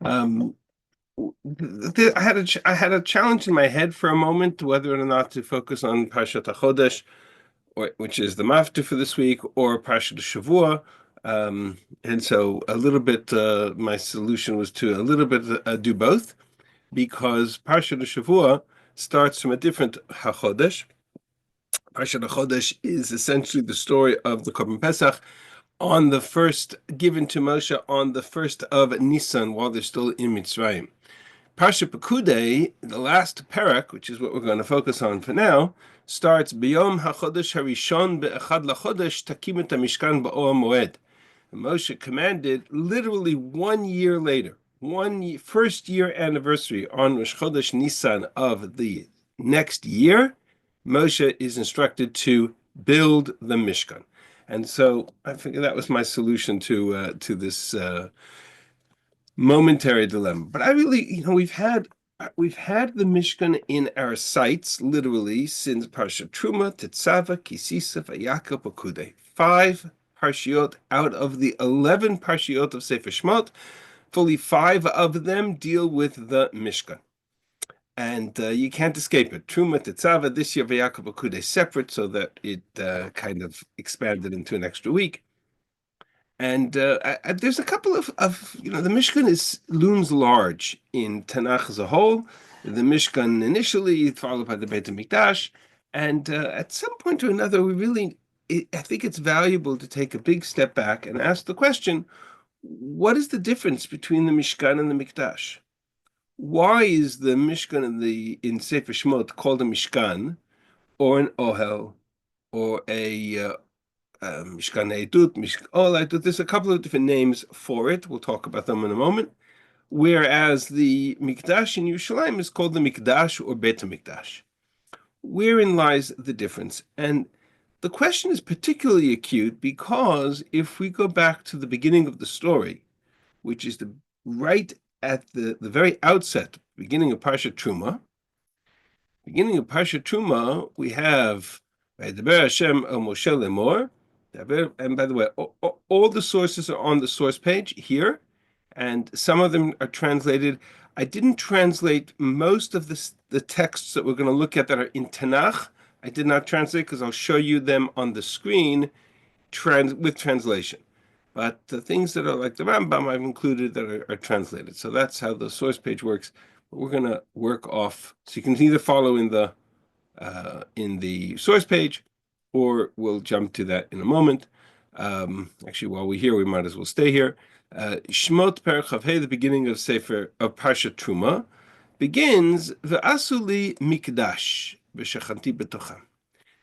Um, I had a challenge in my head for a moment whether or not to focus on Parshat Chodesh, which is the mafta for this week, or Parshat Shavua. And so a little bit, my solution was to a little bit do both, because Parshat Shavua starts from a different HaChodesh. Parshat Chodesh is essentially the story of the Korban Pesach on the first, given to Moshe on the first of Nisan while they're still in Mitzrayim. Parshat Pekudei, the last parak, which is what we're going to focus on for now, starts B'yom HaChodesh HaRishon Be'echad LaChodesh Takim Et HaMishkan Ba'or Moed. Moshe commanded literally 1 year later, first year anniversary on Rosh Chodesh Nisan of the next year, Moshe is instructed to build the Mishkan. And so I figured that was my solution to this momentary dilemma. But I really, we've had the Mishkan in our sights literally since Parshat Truma, Tetzava, Kisisa, Vayakov, Pekudei. 5 parshiot out of the 11 parshiot of Sefer Shemot. Fully 5 of them deal with the Mishkan. And you can't escape it. Truma, Tetzava, this year Vayakov, Pekudei separate, so that it kind of expanded into an extra week. And there's a couple of the Mishkan looms large in Tanakh as a whole. The Mishkan initially, followed by the Beit HaMikdash, and at some point or another, I think it's valuable to take a big step back and ask the question: what is the difference between the Mishkan and the Mikdash? Why is the Mishkan in Sefer Shemot called a Mishkan, or an Ohel, or a Mishkan Eidut, Mishkan. There's a couple of different names for it. We'll talk about them in a moment. Whereas the Mikdash in Yerushalayim is called the Mikdash or Beit HaMikdash. Wherein lies the difference? And the question is particularly acute because if we go back to the beginning of the story, which is right at the very outset, beginning of Parshat Truma, we have Vaydaber Hashem el Moshe lemor. And by the way, all the sources are on the source page here, and some of them are translated. I didn't translate most of the texts that we're going to look at that are in Tanakh. I did not translate because I'll show you them on the screen with translation. But the things that are like the Rambam, I've included that are translated. So that's how the source page works. But we're going to work off. So you can either follow in the source page, or we'll jump to that in a moment. Actually, while we're here, we might as well stay here. Shmot Perek Chavhei, the beginning of Parshat Truma, begins Ve'asuli Mikdash V'shachanti B'tocham.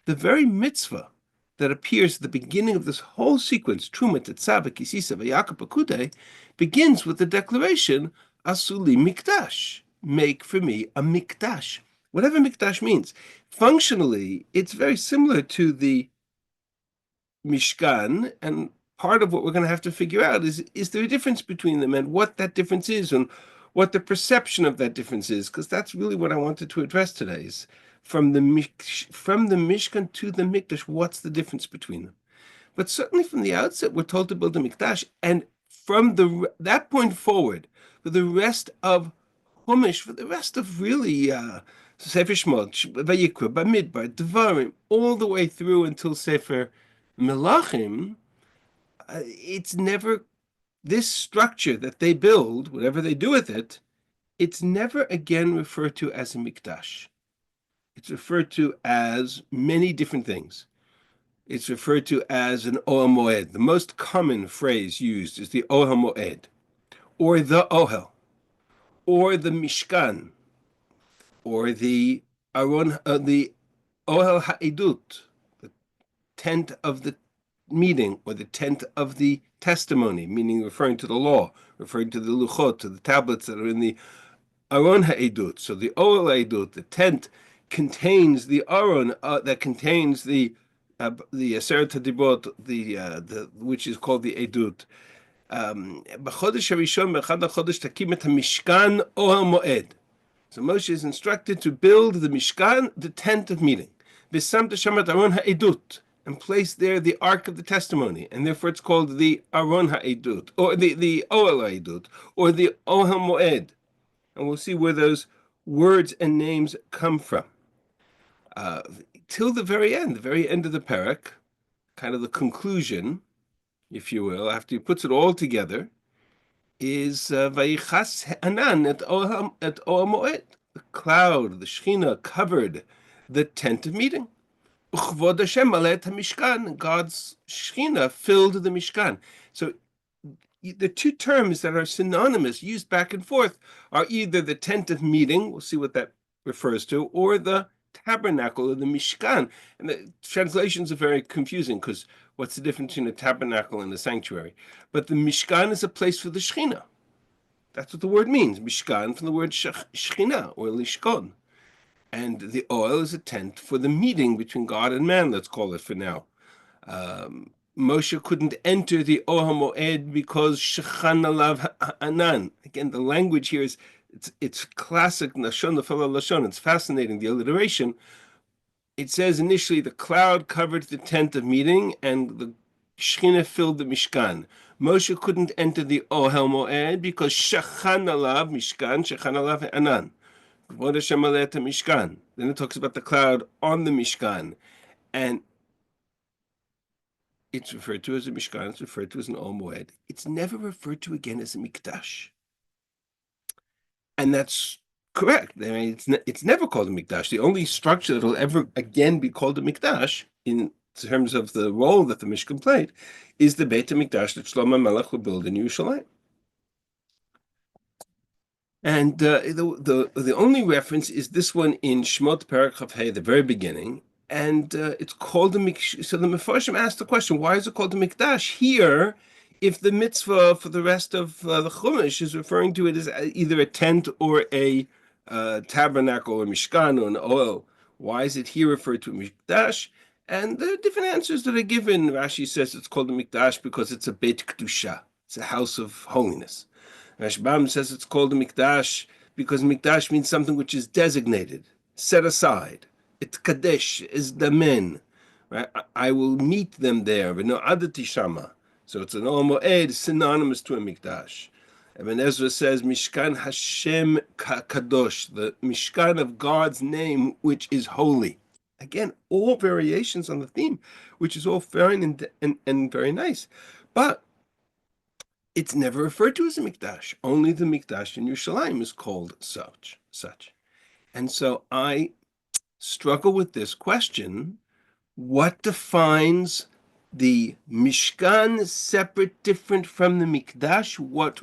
The very mitzvah that appears at the beginning of this whole sequence, Truma, Tetzava, Kisisa, Vayakov, Pekudei, begins with the declaration Asuli Mikdash. Make for me a Mikdash. Whatever Mikdash means. Functionally, it's very similar to the Mishkan, and part of what we're going to have to figure out is there a difference between them, and what that difference is, and what the perception of that difference is, because that's really what I wanted to address today, is from the Mishkan to the Mikdash, what's the difference between them? But certainly from the outset, we're told to build a Mikdash, and from that point forward, for the rest of Chumash, for the rest of really Sefer Shemot, Vayikra, Bamidbar, Devarim, all the way through until Sefer Melachim, it's never this structure that they build, whatever they do with it, it's never again referred to as a Mikdash. It's referred to as many different things. It's referred to as an Ohel Moed. The most common phrase used is the Ohel Moed, or the Ohel, or the Mishkan, or the Aron, the Ohel Ha'edut, the tent of the meeting, or the tent of the testimony, meaning referring to the law, referring to the luchot, to the tablets that are in the Aron Ha'edut. So the Ohel Ha'edut, the tent, contains the Aron that contains the Aseret HaDibrot, which is called the Edut. B'chodesh harishon b'echad hachodesh takim et hamishkan ohel moed. So Moshe is instructed to build the Mishkan, the tent of meeting. V'samta shamat Aron ha'edut, and placed there the Ark of the Testimony, and therefore it's called the Aron HaEdut, or the Ohel HaEdut, or the Ohel Moed. And we'll see where those words and names come from. Uh, Till the very end of the parak, kind of the conclusion, if you will, after he puts it all together, is Vayichas Anan et Ohel Moed. The cloud, the Shechina, covered the tent of meeting. Uchvod Hashem malet hamishkan. God's Shechina filled the Mishkan. So the two terms that are synonymous, used back and forth, are either the tent of meeting, we'll see what that refers to, or the tabernacle or the Mishkan. And the translations are very confusing because what's the difference between a tabernacle and a sanctuary? But the Mishkan is a place for the Shechina. That's what the word means. Mishkan from the word Shechina or Lishkon. And the oil is a tent for the meeting between God and man, let's call it for now. Moshe couldn't enter the Ohel Moed because Shechan alav Anan. Again, the language here is it's classic Lashon Lefela Lashon. It's fascinating, the alliteration. It says initially the cloud covered the tent of meeting and the Shechina filled the Mishkan. Moshe couldn't enter the Ohel Moed because Shechan alav Mishkan, Shechan alav Anan. Mishkan. Then it talks about the cloud on the Mishkan. And it's referred to as a Mishkan, it's referred to as an Ohel Moed. It's never referred to again as a Mikdash. And that's correct. I mean, it's never called a Mikdash. The only structure that will ever again be called a Mikdash in terms of the role that the Mishkan played is the Beit HaMikdash that Shlomo Melech will build in Yerushalayim. And the only reference is this one in Shmot Perek Chav Hey, the very beginning, and it's called the Mikdash. So the Mefarshim asked the question, why is it called the Mikdash here? If the mitzvah for the rest of the Chumash is referring to it as either a tent or a tabernacle or Mishkan or an oil, why is it here referred to a Mikdash? And there are different answers that are given. Rashi says it's called a Mikdash because it's a Beit Kedusha. It's a house of holiness. Rashbam says it's called a Mikdash because Mikdash means something which is designated, set aside. It's Kadesh, is Damen. Right? I will meet them there. No adati shama. So it's an Ohel Moed synonymous to a Mikdash. Ibn Ezra says Mishkan Hashem Kadosh, the Mishkan of God's name, which is holy. Again, all variations on the theme, which is all fine and very nice. But it's never referred to as a Mikdash. Only the Mikdash in Yerushalayim is called such. And so I struggle with this question. What defines the Mishkan separate, different from the Mikdash? What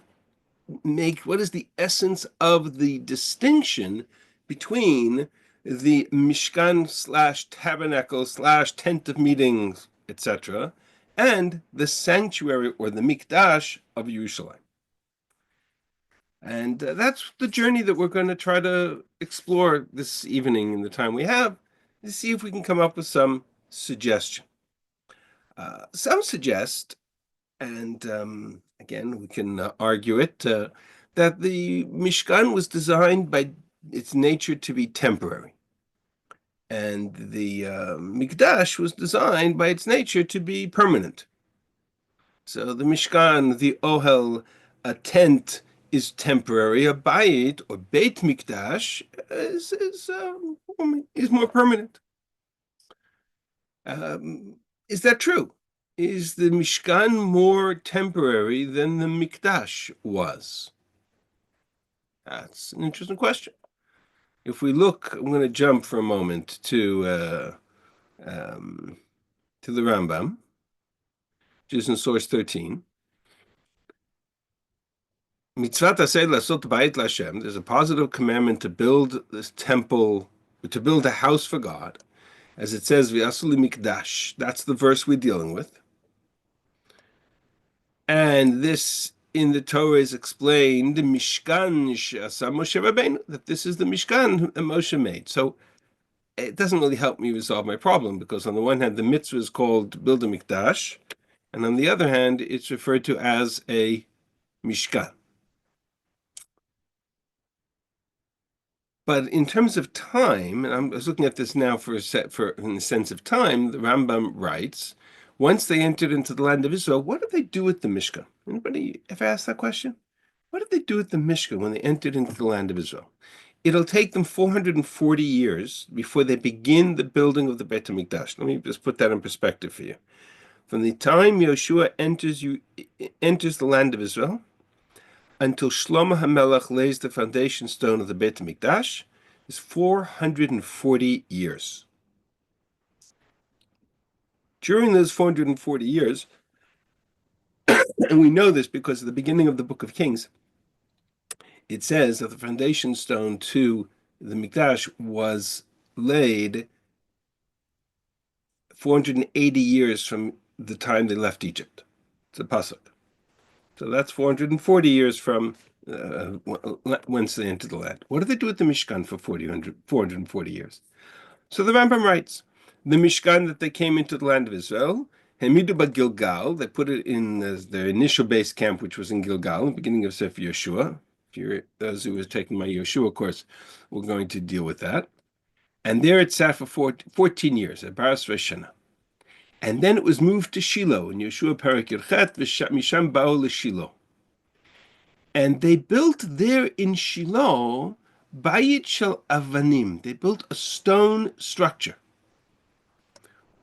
is the essence of the distinction between the Mishkan / tabernacle / tent of meetings, etc., and the sanctuary or the Mikdash of Yerushalayim? And that's the journey that we're going to try to explore this evening in the time we have, to see if we can come up with some suggestion. Some suggest, and again, we can argue it, that the Mishkan was designed by its nature to be temporary. And the Mikdash was designed by its nature to be permanent. So the Mishkan, the Ohel, a tent, is temporary. A Bayit or Beit Mikdash is more permanent. Is that true? Is the Mishkan more temporary than the Mikdash was? That's an interesting question. If we look, I'm going to jump for a moment to the Rambam, which is in source 13. Mitzvat aseh lasot bayit l'Hashem. There's a positive commandment to build this temple, to build a house for God, as it says, v'asu mikdash. That's the verse we're dealing with. And this in the Torah is explained, Mishkan she'asa Moshe Rabbeinu, that this is the Mishkan that Moshe made. So it doesn't really help me resolve my problem, because on the one hand, the mitzvah is called to build a mikdash, and on the other hand, it's referred to as a Mishkan. But in terms of time, and I was looking at this now for in the sense of time, the Rambam writes, once they entered into the land of Israel, what did they do with the Mishkan? Anybody ever asked that question? What did they do with the Mishkan when they entered into the land of Israel? It'll take them 440 years before they begin the building of the Beit HaMikdash. Let me just put that in perspective for you. From the time Yoshua enters the land of Israel until Shlomo HaMelech lays the foundation stone of the Beit HaMikdash is 440 years. During those 440 years, and we know this because at the beginning of the book of Kings, it says that the foundation stone to the Mikdash was laid 480 years from the time they left Egypt. It's a pasuk. So that's 440 years from once they entered the land. What did they do with the Mishkan for 440 years? So the Rambam writes, the Mishkan that they came into the land of Israel, Hemidu Gilgal, they put it in their initial base camp, which was in Gilgal, in the beginning of Sefer Yeshua. If you're those who were taking my Yeshua course, we're going to deal with that. And there it sat for 14 years, at Baras Veshana. And then it was moved to Shiloh in Yeshua Perek Yerchet, Misham Bao Shiloh. And they built there in Shiloh Bayit Shel Avanim. They built a stone structure.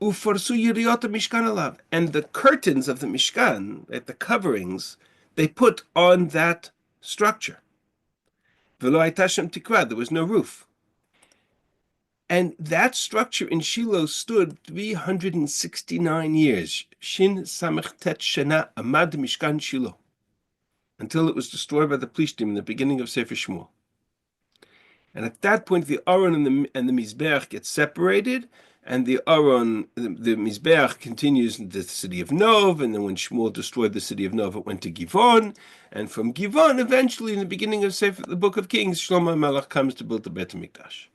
Ufarsu Yiriot Mishkan Alav. And the curtains of the Mishkan, the coverings, they put on that structure. V'lo hayta shem tikva. There was no roof. And that structure in Shiloh stood 369 years. Shin Samech Tet Shana Amad Mishkan Shiloh. Until it was destroyed by the Plishtim in the beginning of Sefer Shmuel. And at that point, the Aron and the Mizbeach get separated, and the Aron, the Mizbeach continues in the city of Nov, and then when Shmuel destroyed the city of Nov, it went to Givon, and from Givon, eventually, in the beginning of the Book of Kings, Shlomo HaMelech comes to build the Beit HaMikdash.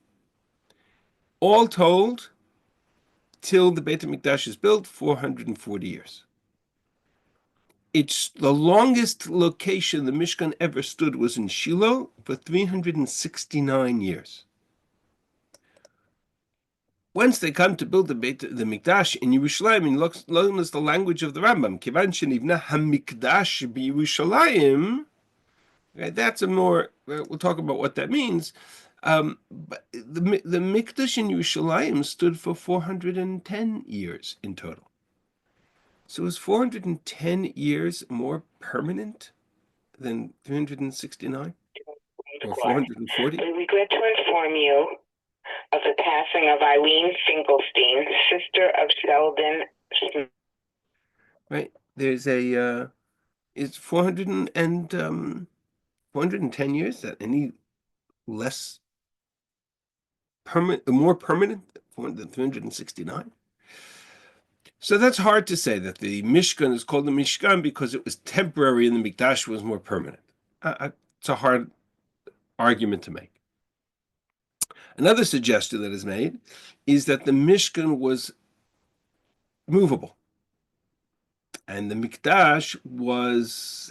All told, till the Beit HaMikdash is built, 440 years. It's the longest location the Mishkan ever stood was in Shiloh for 369 years. Once they come to build the Mikdash in Yerushalayim, learn is the language of the Rambam. Kivan shenivna hamikdash b'Yerushalayim. That's a more. We'll talk about what that means. But the Mikdash in Yerushalayim stood for 410 years in total. So is 410 years more permanent than 369 or 440? We regret to inform you of the passing of Eileen Finkelstein, sister of Sheldon Smith. Right. There's it's 410 years. That any less permanent, more permanent than 369? So that's hard to say that the Mishkan is called the Mishkan because it was temporary and the Mikdash was more permanent. It's a hard argument to make. Another suggestion that is made is that the Mishkan was movable and the Mikdash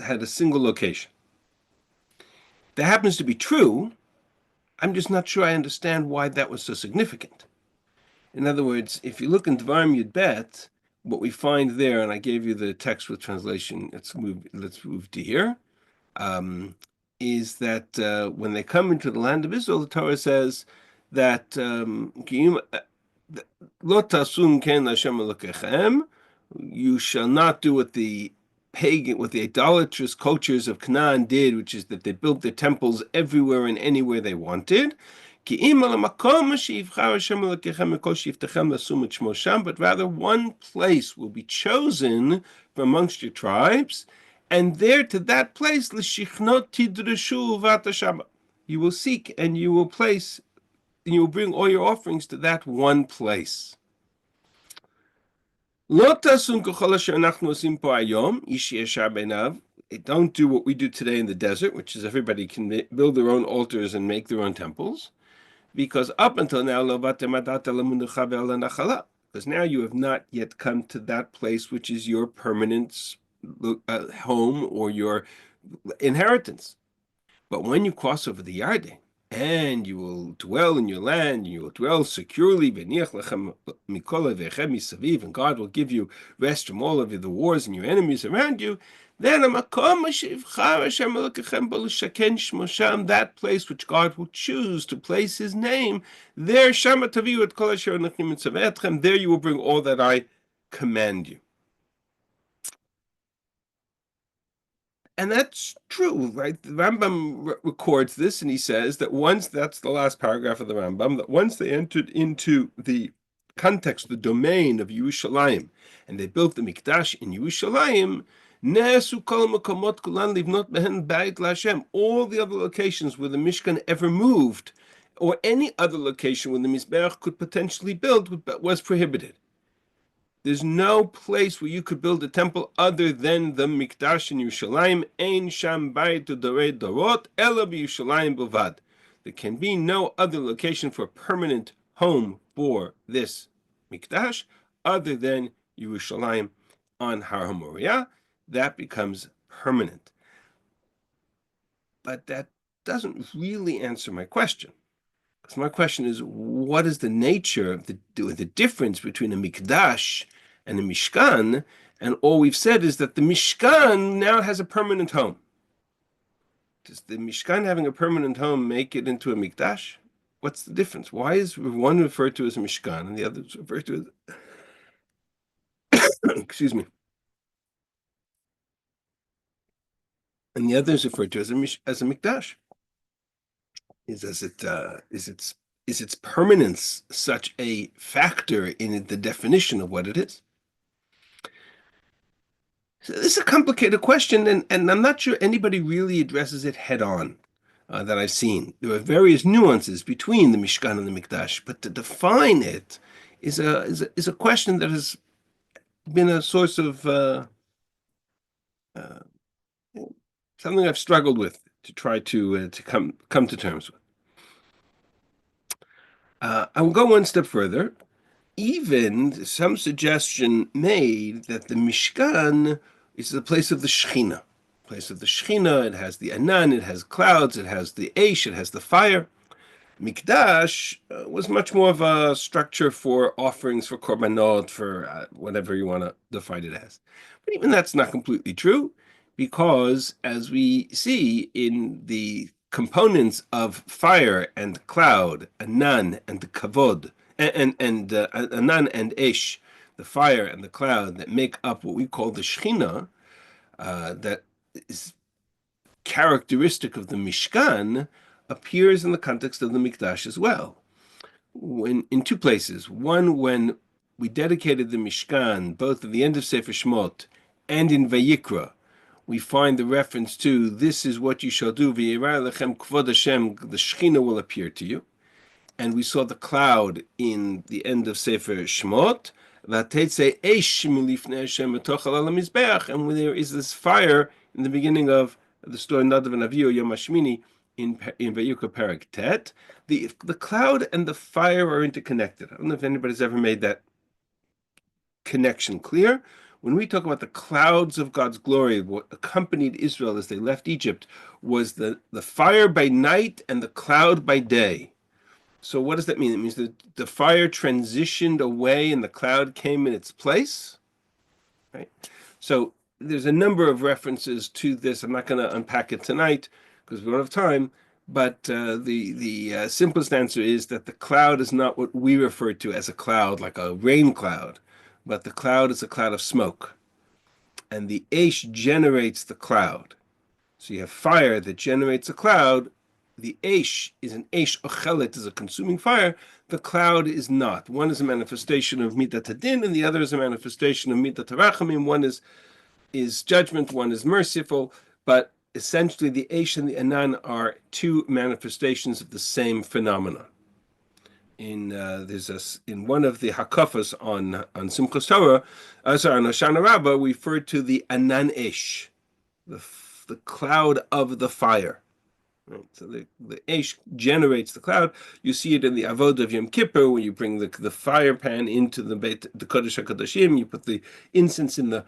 had a single location. That happens to be true. I'm just not sure I understand why that was so significant. In other words, if you look in Dvarim Yud Bet, what we find there, and I gave you the text with translation, let's move to here, is that when they come into the land of Israel, the Torah says that Lo tasum ken Hashem Elokechem, you shall not do what the idolatrous cultures of Canaan did, which is that they built their temples everywhere and anywhere they wanted. But rather one place will be chosen from amongst your tribes, and there to that place you will seek and you will place and you will bring all your offerings to that one place. Don't do what we do today in the desert, which is everybody can build their own altars and make their own temples. Because up until now, because now you have not yet come to that place which is your permanent home or your inheritance. But when you cross over the Yarden, and you will dwell in your land, and you will dwell securely, and God will give you rest from all of the wars and your enemies around you. Then that place which God will choose to place his name, there there you will bring all that I command you. And that's true, right? The Rambam records this, and he says that once, that's the last paragraph of the Rambam, that once they entered into the context, the domain of Yerushalayim, and they built the Mikdash in Yerushalayim, all the other locations where the Mishkan ever moved, or any other location where the Mizbeach could potentially build, was prohibited. There's no place where you could build a temple other than the Mikdash in Yerushalayim. Ein sham bayit dorei dorot ela b'Yerushalayim b'vad. There can be no other location for a permanent home for this Mikdash other than Yerushalayim on Har HaMoriah. That becomes permanent. But that doesn't really answer my question. Because my question is, what is the nature of the difference between a Mikdash and a Mishkan? And all we've said is that the Mishkan now has a permanent home. Does the Mishkan having a permanent home make it into a Mikdash? What's the difference? Why is one referred to as a Mishkan and the other is referred to as excuse me, and the other is referred to as a Mikdash? Is its permanence such a factor in the definition of what it is? So this is a complicated question, and I'm not sure anybody really addresses it head on that I've seen. There are various nuances between the Mishkan and the Mikdash, but to define it is a question that has been a source of something I've struggled with to try to come to terms with. I will go one step further. Even some suggestion made that the Mishkan is the place of the Shechina. Place of the Shechina, it has the Anan, it has clouds, it has the Eish, it has the fire. Mikdash was much more of a structure for offerings, for korbanot, for whatever you want to define it as. But even that's not completely true, because as we see in the components of fire and cloud, Anan and the Kavod, and Anan and Esh, the fire and the cloud that make up what we call the Shechina, that is characteristic of the Mishkan, appears in the context of the Mikdash as well. In two places. One, when we dedicated the Mishkan, both at the end of Sefer Shemot and in Vayikra, we find the reference to, this is what you shall do, V'yirah lechem kvod Hashem, the Shechina will appear to you. And we saw the cloud in the end of Sefer Shemot, V'atetze eish milifnei Hashem v'tochal al hamizbeach, and when there is this fire in the beginning of the story Nadav and Avihu Yom HaShmini in Vayikra Perek Tet, the cloud and the fire are interconnected. I don't know if anybody's ever made that connection clear. When we talk about the clouds of God's glory, what accompanied Israel as they left Egypt was the fire by night and the cloud by day. So what does that mean? It means that the fire transitioned away and the cloud came in its place, right? So there's a number of references to this. I'm not going to unpack it tonight because we don't have time. But the simplest answer is that the cloud is not what we refer to as a cloud, like a rain cloud, but the cloud is a cloud of smoke. And the Eish generates the cloud. So you have fire that generates a cloud. The Eish is an Eish Ochelet, is a consuming fire. The cloud is not. One is a manifestation of Midat Hadin, and the other is a manifestation of Midat Harachamim. One is judgment, one is merciful, but essentially the Eish and the Anan are two manifestations of the same phenomenon. In one of the Hakafas on Simchas Torah, on Hoshana Rabbah, we refer to the Anan Eish, the cloud of the fire. Right. So the Eish generates the cloud. You see it in the Avod of Yom Kippur, when you bring the fire pan into the Kodesh HaKodashim, you put the incense in the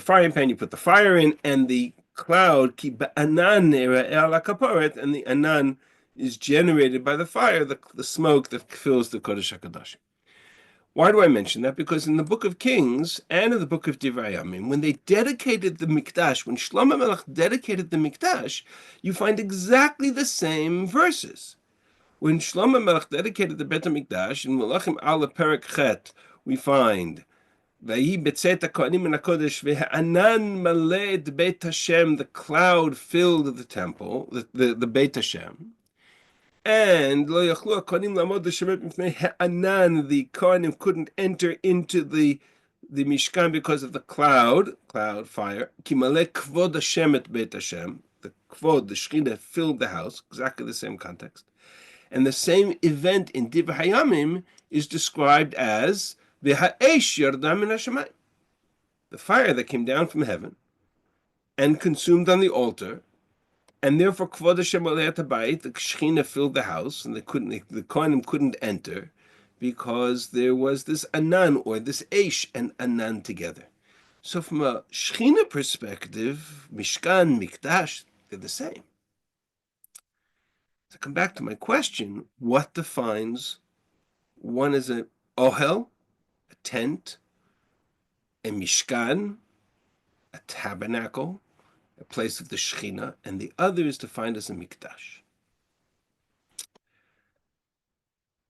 fire pan, you put the fire in, and the cloud, and the Anan is generated by the fire, the smoke that fills the Kodesh HaKadosh. Why do I mention that? Because in the book of Kings and in the book of Divrei Yamim, when they dedicated the Mikdash, when Shlomo Melech dedicated the Mikdash, you find exactly the same verses. When Shlomo Melech dedicated the Bet HaMikdash, in Melachim Aleph Perek Chet, we find Vayi betzet hakohanim min hakodesh ve'anan maled Beit Hashem, the cloud filled the temple, the Beit Hashem. And lo yachlu hakohanim lamod l'shemet mifnei ha'anan, the kohanim couldn't enter into the Mishkan because of the cloud fire. Ki maleh kvod Hashem et Beit Hashem, the kvod, the Shekhinah filled the house, exactly the same context. And the same event in Divrei Hayamim is described as v'ha'esh yarda min hashamayim, the fire that came down from heaven and consumed on the altar, and therefore kvod Hashem alei habayit, the Shekhinah filled the house, and the kohanim couldn't enter because there was this anan, or this esh and anan together. So from a Shekhinah perspective, Mishkan, Mikdash, they're the same. To come back to my question, what defines one as a ohel, a tent, a mishkan, a tabernacle, a place of the Shekhinah, and the other is defined as a mikdash?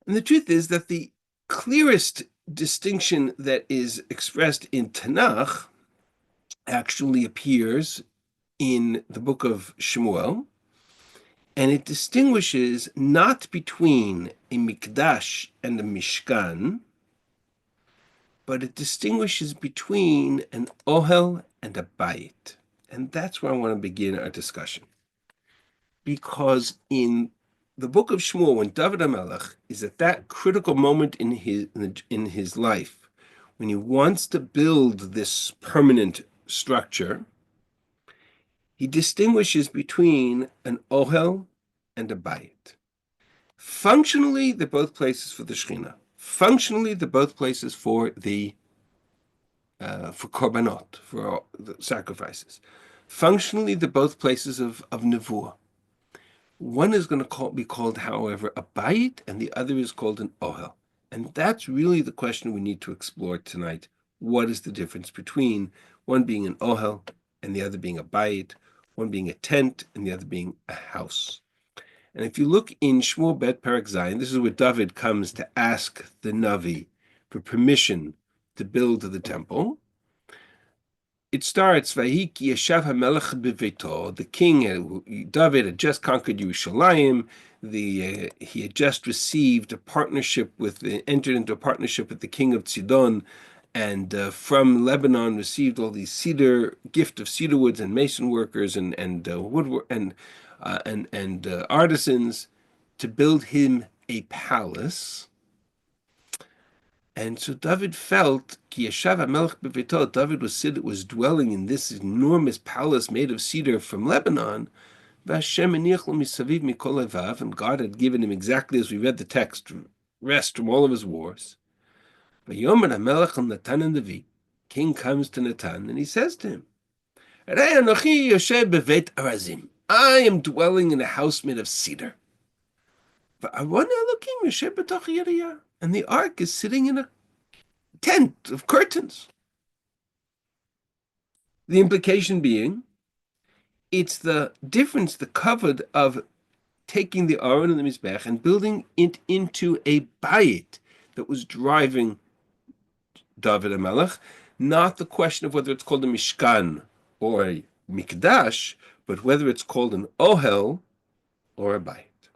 And the truth is that the clearest distinction that is expressed in Tanakh actually appears in the book of Shmuel, and it distinguishes not between a mikdash and a mishkan, but it distinguishes between an ohel and a bayit. And that's where I want to begin our discussion. Because in the book of Shmuel, when David HaMelech is at that critical moment in his life, when he wants to build this permanent structure, he distinguishes between an ohel and a bayit. Functionally, they're both places for the Shekhinah. Functionally, they're both places for the for korbanot, for the sacrifices. Functionally, they're both places of nevuah. One is going to be called, however, a bayit, and the other is called an ohel. And that's really the question we need to explore tonight. What is the difference between one being an ohel and the other being a bayit, one being a tent and the other being a house? And if you look in Shmuel Bet Perek Zayin, this is where David comes to ask the Navi for permission to build the temple. It starts, Vayhi ki yeshav hamelech beveito. The king, David, had just conquered Yerushalayim. He had just received a partnership entered into a partnership with the king of Sidon, and from Lebanon received all these gift of cedar woods and mason workers and woodwork and artisans to build him a palace. And so David felt, Ki yeshav hamelech beveito, David was dwelling in this enormous palace made of cedar from Lebanon, v'Hashem eniach lo misaviv mikol levav, and God had given him, exactly as we read the text, rest from all of his wars. V'yomer hamelech al Natan Navi, king comes to Natan, and he says to him, Rei anochi yoshev bevet arazim, I am dwelling in a house made of cedar. V'aron Elokim yoshev b'toch yiriyah, and the ark is sitting in a tent of curtains. The implication being, it's the difference, the covered of taking the Aron and the Mizbech and building it into a bayit that was driving David HaMelech, not the question of whether it's called a Mishkan or a Mikdash, but whether it's called an Ohel or a bayit.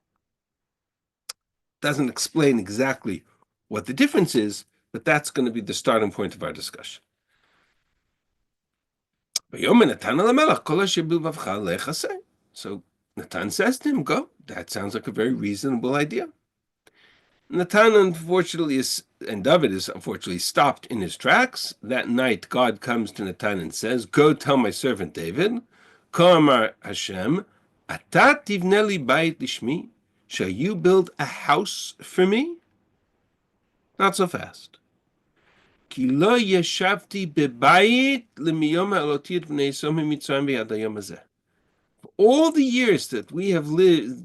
Doesn't explain exactly what the difference is, but that's going to be the starting point of our discussion. So Natan says to him, go. That sounds like a very reasonable idea. Natan, unfortunately, David is unfortunately stopped in his tracks. That night, God comes to Natan and says, go tell my servant David, כה אמר Hashem, Ata tivne li bayit lishmi, shall you build a house for me? Not so fast. Ki lo yeshavti bebayit lemiyom ha'aloti et bnei Yisrael miMitzrayim v'yad hayom hazeh. all the years that we have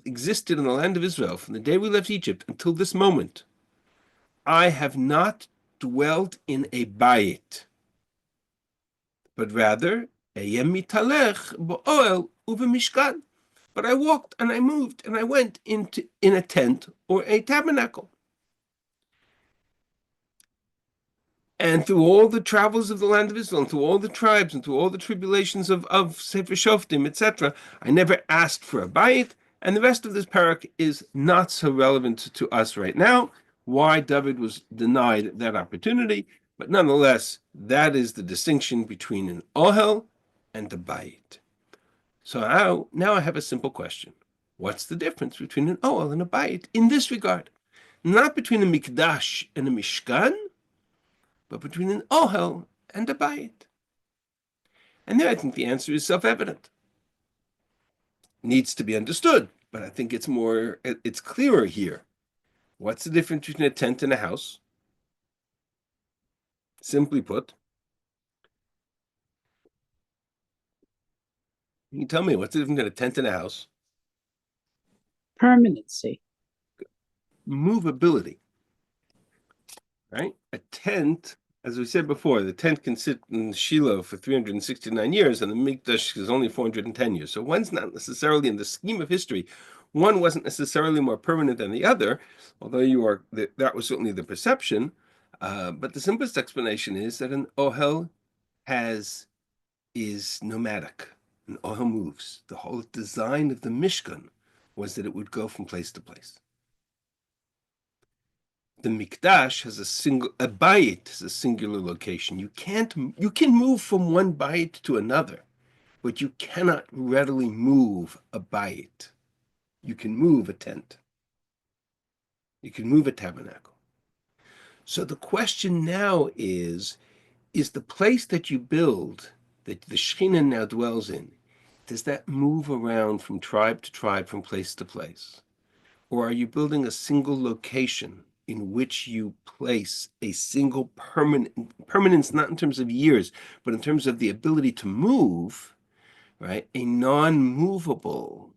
existed in the land of Israel, from the day we left Egypt until this moment, I have not dwelt in a bayit, but rather eyem mitalech ba'oel u'b'mishkan. But I walked and I moved and I went in a tent or a tabernacle. And through all the travels of the land of Israel, and through all the tribes, and through all the tribulations of Sefer Shoftim, etc., I never asked for a bayit. And the rest of this parak is not so relevant to us right now, why David was denied that opportunity. But nonetheless, that is the distinction between an ohel and a bayit. So now I have a simple question. What's the difference between an ohel and a bayit in this regard? Not between a mikdash and a mishkan, but between an ohel and a bayit. And there I think the answer is self-evident. Needs to be understood, but I think it's clearer here. What's the difference between a tent and a house? Simply put, you tell me, what's the difference between a tent and a house? Permanency. Movability, right? A tent, as we said before, the tent can sit in Shiloh for 369 years, and the Mikdash is only 410 years. So one's not necessarily, in the scheme of history, one wasn't necessarily more permanent than the other, although that was certainly the perception. But the simplest explanation is that an ohel is nomadic. An ohel moves. The whole design of the Mishkan was that it would go from place to place. The Mikdash has a bayit has a singular location. You can move from one bayit to another, but you cannot readily move a bayit. You can move a tent. You can move a tabernacle. So the question now is the place that you build, that the Shekhinah now dwells in, does that move around from tribe to tribe, from place to place? Or are you building a single location in which you place a single permanence, not in terms of years, but in terms of the ability to move, right? A non-movable,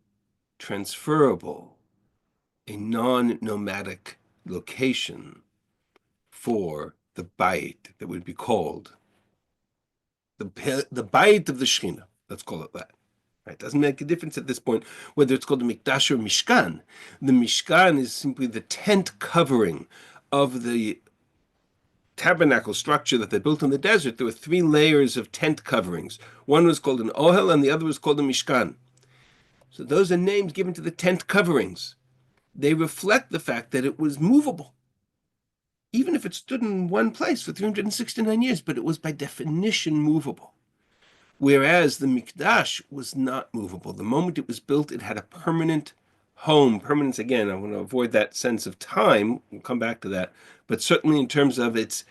transferable, a non-nomadic location for the bayit that would be called the bayit of the Shekhinah. Let's call it that. Right? Doesn't make a difference at this point whether it's called a mikdash or mishkan. The mishkan is simply the tent covering of the tabernacle structure that they built in the desert. There were 3 layers of tent coverings. One was called an ohel, and the other was called a mishkan. So those are names given to the tent coverings. They reflect the fact that it was movable, even if it stood in one place for 369 years, but it was by definition movable. Whereas the Mikdash was not movable. The moment it was built, it had a permanent home. Permanence, again, I want to avoid that sense of time. We'll come back to that. But certainly in terms of it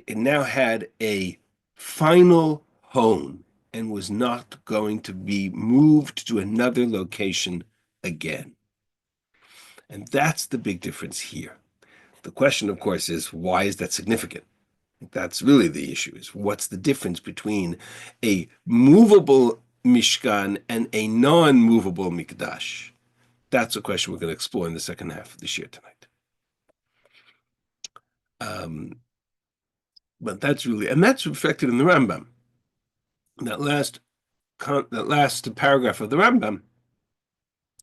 now had a final home and was not going to be moved to another location again. And that's the big difference here. The question, of course, is why is that significant? That's really the issue, is what's the difference between a movable Mishkan and a non-movable Mikdash? That's a question we're going to explore in the second half of this year tonight. But that's reflected in the Rambam. That last paragraph of the Rambam,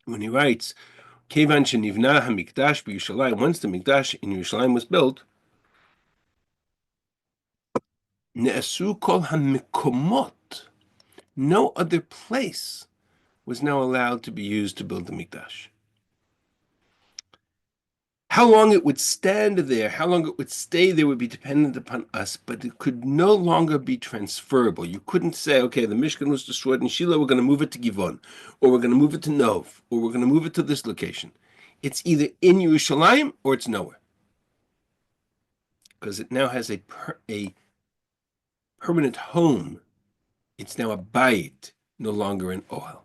when he writes, Kevan shenivna hamikdash b'Yushalayim, once the Mikdash in Yerushalayim was built, Ne'asu kol hamikomot, no other place was now allowed to be used to build the Mikdash. How long it would stand there, how long it would stay there would be dependent upon us, but it could no longer be transferable. You couldn't say, okay, the Mishkan was destroyed in Shiloh, we're going to move it to Givon, or we're going to move it to Nov, or we're going to move it to this location. It's either in Yerushalayim or it's nowhere. Because it now has a permanent home. It's now a bayit, no longer an ohel.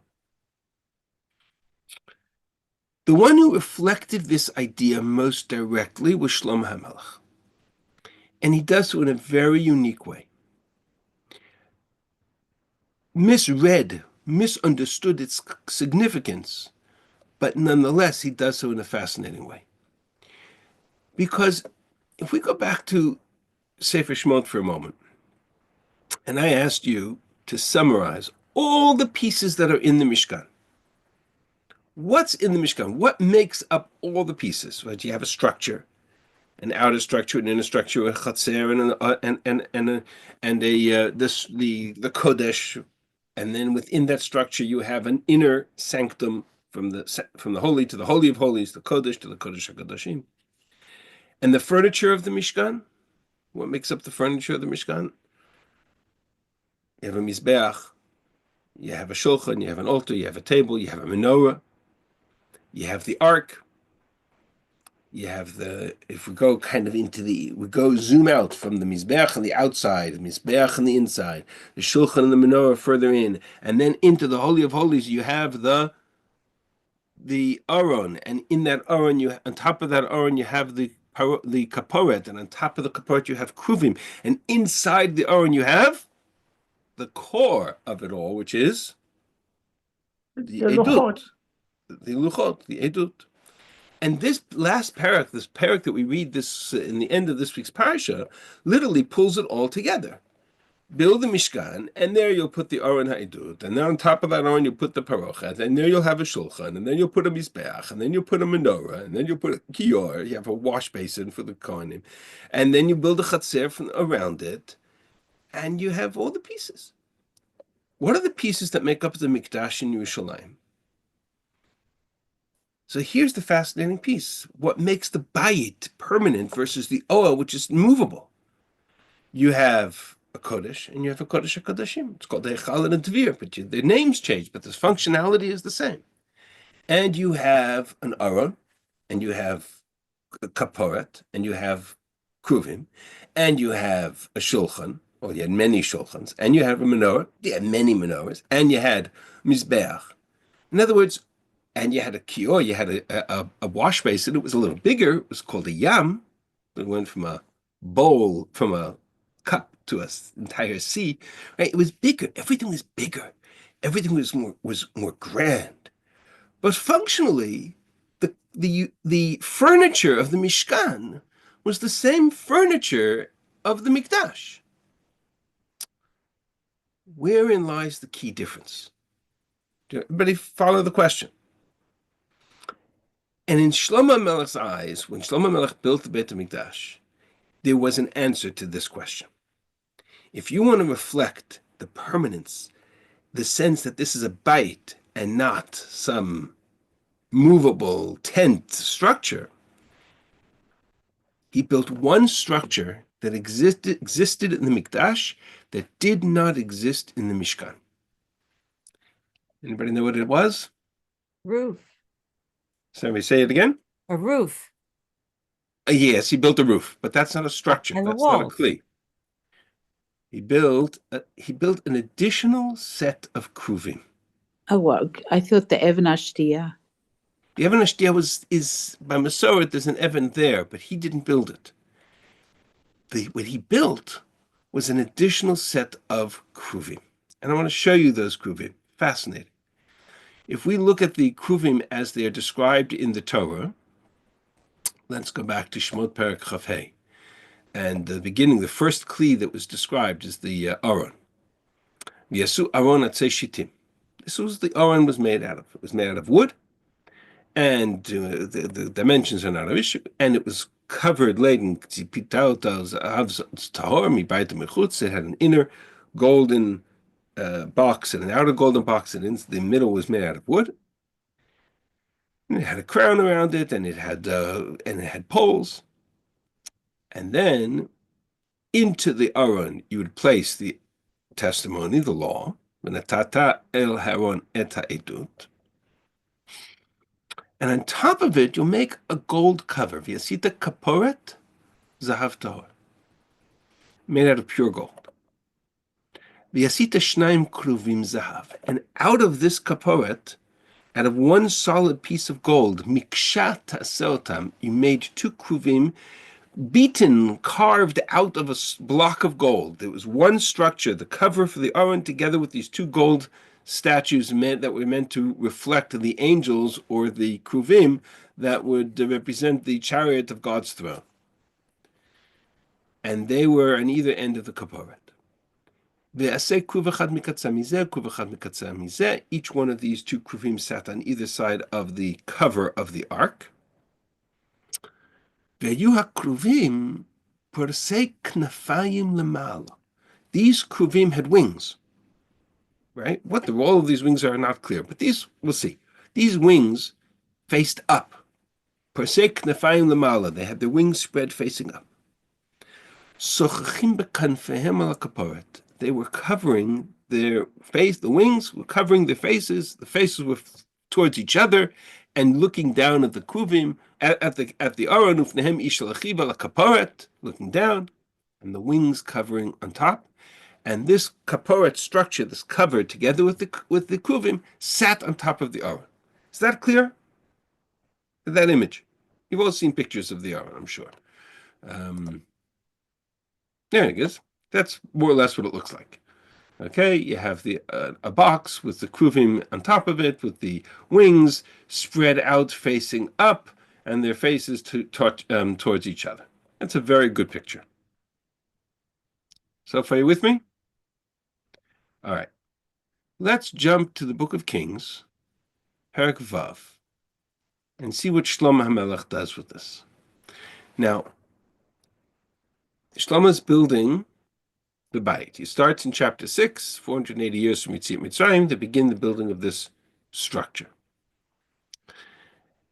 The one who reflected this idea most directly was Shlomo HaMelech. And he does so in a very unique way. Misread misunderstood its significance, but nonetheless, he does so in a fascinating way. Because if we go back to Sefer Shemot for a moment, and I asked you to summarize all the pieces that are in the Mishkan. What's in the Mishkan? What makes up all the pieces? Right? You have a structure, an outer structure, an inner structure, a chatzer, the kodesh, and then within that structure you have an inner sanctum from the holy to the holy of holies, the kodesh to the kodesh hakodashim, and the furniture of the Mishkan. What makes up the furniture of the Mishkan? You have a mizbeach, you have a shulchan, you have an altar, you have a table, you have a menorah, you have the ark. You have if we go kind of zoom out from the Mizbeach on the outside, the Mizbeach on the inside, the Shulchan and the Menorah further in, and then into the Holy of Holies, you have the Aron, and in that Aron, on top of that Aron, you have the Kaporet, and on top of the Kaporet, you have Kruvim, and inside the Aron, you have the core of it all, which is the Edut, the Luchot, the Edut. And this last parak, that we read this in the end of this week's parsha, literally pulls it all together. Build the Mishkan, and there you'll put the Aron HaEdut, and then on top of that Aron you'll put the Parochet, and there you'll have a Shulchan, and then you'll put a Mizbeach, and then you'll put a Menorah, and then you'll put a Kior, you have a wash basin for the Kohanim, and then you build a Chatzer around it, and you have all the pieces. What are the pieces that make up the Mikdash in Yerushalayim? So here's the fascinating piece. What makes the bayit permanent versus the oel, which is movable? You have a kodesh, and you have a kodesh HaKodashim. It's called the Echal and a Tvir, but the names change, but the functionality is the same. And you have an Aron, and you have a Kaporet, and you have Kruvim, and you have a Shulchan, well, you had many Shulchans, and you have a Menorah, you had many Menorahs, and you had Mizbeach. In other words, and you had a kior, you had a wash basin. It was a little bigger. It was called a yam. It went from a bowl, from a cup to an entire sea. Right? It was bigger. Everything was bigger. Everything was more grand. But functionally, the furniture of the Mishkan was the same furniture of the Mikdash. Wherein lies the key difference? Do everybody follow the question? And in Shlomo Melech's eyes, when Shlomo Melech built the Beit HaMikdash, there was an answer to this question. If you want to reflect the permanence, the sense that this is a bait and not some movable tent structure, he built one structure that existed in the Mikdash that did not exist in the Mishkan. Anybody know what it was? Roof. Somebody say it again? A roof. Yes, he built a roof, but that's not a structure. And that's a wall. not a kli. He built an additional set of kruvim. Oh, well, I thought the Evan Ashtia. The Evan Ashtia is by Masoret. There's an Evan there, but he didn't build it. What he built was an additional set of kruvim, and I want to show you those kruvim. Fascinating. If we look at the kruvim as they are described in the Torah, let's go back to Shemot Perek Chafhei. And the beginning, the first kli that was described is the Aron. Yasu Aron Atzei Shittim. This was the Aron was made out of. It was made out of wood, and the dimensions are not an issue. And it was covered, laden. It had an inner golden box and an outer golden box, and in the middle was made out of wood. And it had a crown around it, and it had poles. And then into the Aron you would place the testimony, the law. V'natata el Haron et ha'edut. And on top of it, you'll make a gold cover. V'yasita kaporet zahav tahor, made out of pure gold. V'yasita shnaim kruvim zahav. And out of this kaporet, out of one solid piece of gold, mikshat ta'aseotam, you made two kruvim, beaten, carved out of a block of gold. There was one structure, the cover for the Aron, together with these two gold statues that were meant to reflect the angels or the kruvim that would represent the chariot of God's throne. And they were on either end of the kaporet. Each one of these two kruvim sat on either side of the cover of the ark. These kruvim had wings, right? What the role of these wings are not clear, but these, we'll see. These wings faced up. They had their wings spread facing up. They were covering their face, the wings were covering their faces, the faces were towards each other, and looking down at the kruvim, at the aron ufnehem ishal achiv ala kaporet, looking down, and the wings covering on top. And this kaporet structure, this cover, together with the kruvim, sat on top of the aron. Is that clear? That image. You've all seen pictures of the aron, I'm sure. There it is. That's more or less what it looks like. Okay, you have a box with the kruvim on top of it, with the wings spread out facing up, and their faces towards each other. That's a very good picture. So far, you with me? All right. Let's jump to the Book of Kings, Perek Vav, and see what Shlomo HaMelech does with this. Now, Shlomo is building the Bayit. He starts in chapter 6, 480 years from Yetziat Mitzrayim, to begin the building of this structure.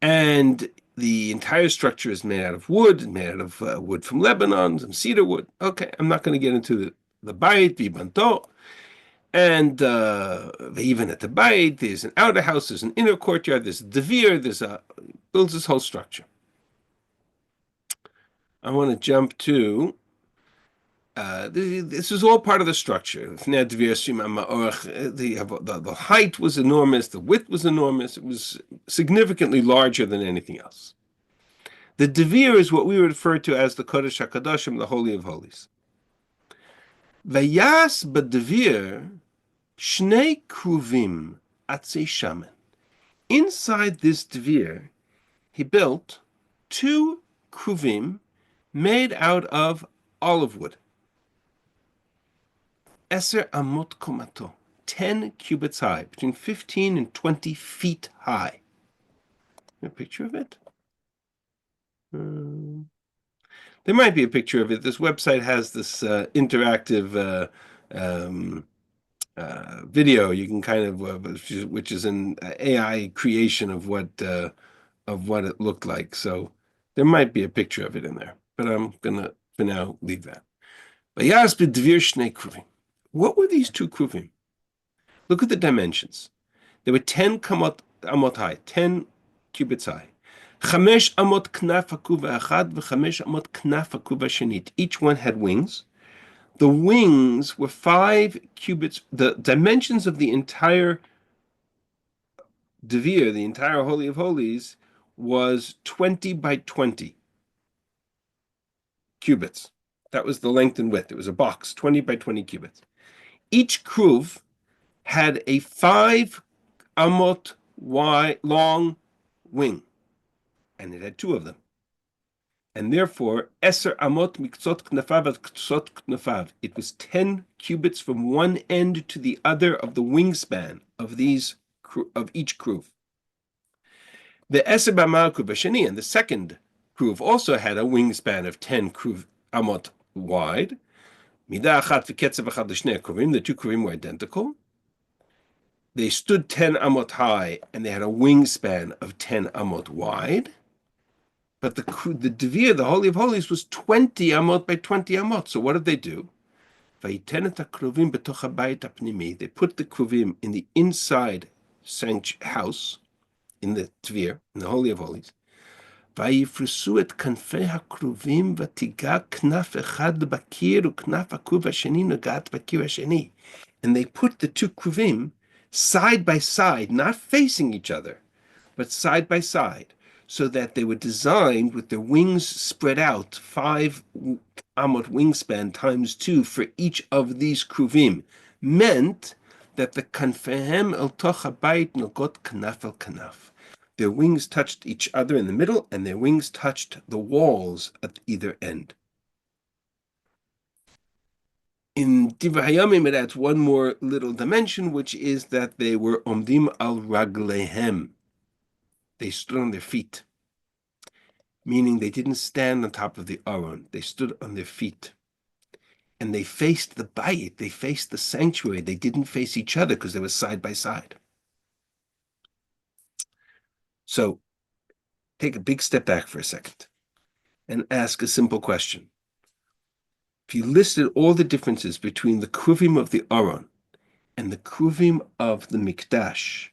And the entire structure is made out of wood, wood from Lebanon, some cedar wood. Okay, I'm not going to get into the Bayit, Vibanto. And even at the Bayit, there's an outer house, there's an inner courtyard, there's a devir, builds this whole structure. I want to jump to this is all part of the structure. The height was enormous, the width was enormous, it was significantly larger than anything else. The devir is what we refer to as the Kodesh HaKadoshim, the Holy of Holies. Vayas b'devir shnei kruvim atzei shaman. Inside this devir, he built 2 kruvim made out of olive wood. Eser amot komato, 10 cubits high, between 15 and 20 feet high. A picture of it? There might be a picture of it. This website has this interactive video. You can kind of, which is an AI creation of what it looked like. So there might be a picture of it in there, but I'm gonna for now leave that. What were these 2 kruvim? Look at the dimensions. They were 10 amot high, 10 cubits high. 5 amot knaf hakuva echad v5 amot knaf hakuva shenit. Each one had wings. The wings were 5 cubits. The dimensions of the entire devir, the entire Holy of Holies, was 20 by 20 cubits. That was the length and width. It was a box, 20 by 20 cubits. Each kruv had a 5 amot wide long wing, and it had 2 of them. And therefore, eser amot miktzot knafav ad ktzot knafav. It was 10 cubits from one end to the other of the wingspan of each kruv. The eser b'amar kruv hasheni, and the second kruv also had a wingspan of 10 kruv amot wide. Midah achat v'ketzav achad l'shnei kruvim. The 2 kruvim were identical. They stood 10 amot high, and they had a wingspan of 10 amot wide. But the devir, the Holy of Holies, was 20 amot by 20 amot. So what did they do? They put the kruvim in the inside house, in the devir, in the Holy of Holies. ויפרסו את כנפי הקרובים ותיגע כנף אחד בקיר וכנף הכרוב השני נוגעת בקיר השני. And they put the 2 kruvim side by side, not facing each other, but side by side, so that they were designed with their wings spread out, 5 amot wingspan times 2 for each of these kruvim, meant that the kanfehem el toch habayit nogot kanaf el kanaf. Their wings touched each other in the middle, and their wings touched the walls at either end. In Divrei Hayamim, it adds one more little dimension, which is that they were omdim al raglehem. They stood on their feet, meaning they didn't stand on top of the aron. They stood on their feet. And they faced the bayit, they faced the sanctuary. They didn't face each other because they were side by side. So take a big step back for a second and ask a simple question. If you listed all the differences between the kruvim of the aron and the kruvim of the mikdash,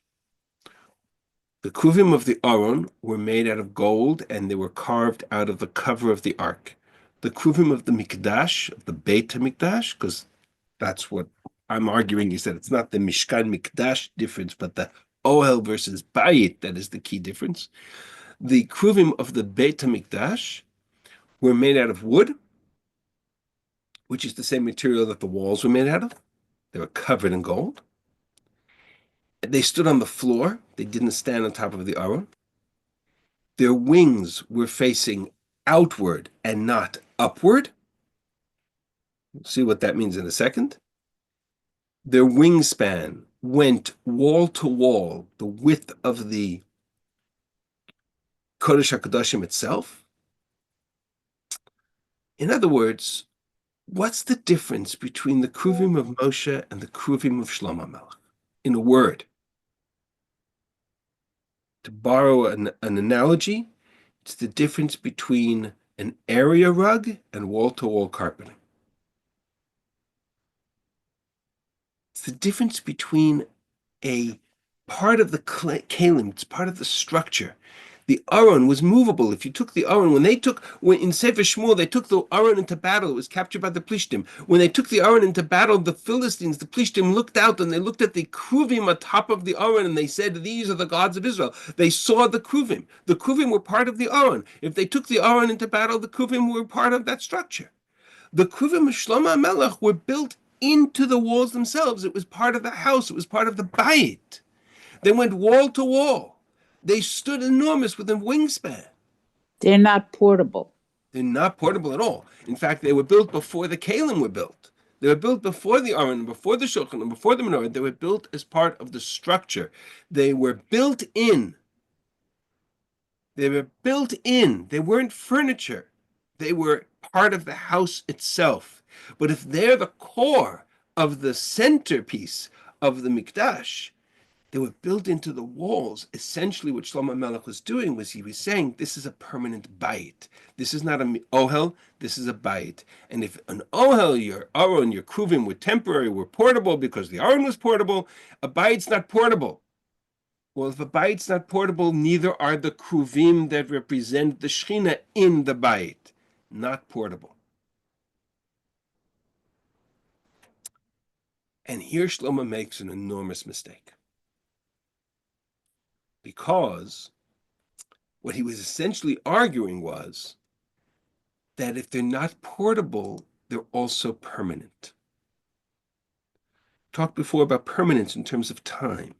the kruvim of the aron were made out of gold and they were carved out of the cover of the ark. The kruvim of the mikdash, of the Beit HaMikdash, because that's what I'm arguing, is that it's not the Mishkan Mikdash difference, but the Ohel versus Bayit that is the key difference. The kruvim of the Beit HaMikdash were made out of wood, which is the same material that the walls were made out of. They were covered in gold. They stood on the floor. They didn't stand on top of the aron. Their wings were facing outward and not upward. We'll see what that means in a second. Their wingspan went wall to wall, the width of the Kodesh HaKadoshim itself. In other words, what's the difference between the kruvim of Moshe and the kruvim of Shlomo Melech? In a word, to borrow an analogy, it's the difference between an area rug and wall-to-wall carpeting. It's the difference between a part of the kalim, it's part of the structure. The aron was movable. If you took the aron, when in Sefer Shmuel, they took the aron into battle. It was captured by the Plishtim. When they took the aron into battle, the Philistines, the Plishtim looked out and they looked at the kruvim atop of the aron and they said, "These are the gods of Israel." They saw the kruvim. The kruvim were part of the aron. If they took the aron into battle, the kruvim were part of that structure. The kruvim of Shlomo Melech were built into the walls themselves. It was part of the house. It was part of the bayit. They went wall to wall. They stood enormous with a wingspan. They're not portable. They're not portable at all. In fact, they were built before the kalim were built. They were built before the aron, before the shulchan, and before the menorah. They were built as part of the structure. They were built in. They were built in. They weren't furniture. They were part of the house itself. But if they're the core of the centerpiece of the mikdash, they were built into the walls. Essentially, what Shlomo Melech was doing was he was saying, this is a permanent bayit. This is not an ohel, this is a bayit. And if an ohel, your aron, your kruvim were temporary, were portable because the aron was portable, a bayit's not portable. Well, if a bayit's not portable, neither are the kruvim that represent the Shechina in the bayit. Not portable. And here Shlomo makes an enormous mistake. Because what he was essentially arguing was that if they're not portable, they're also permanent. Talked before about permanence in terms of time.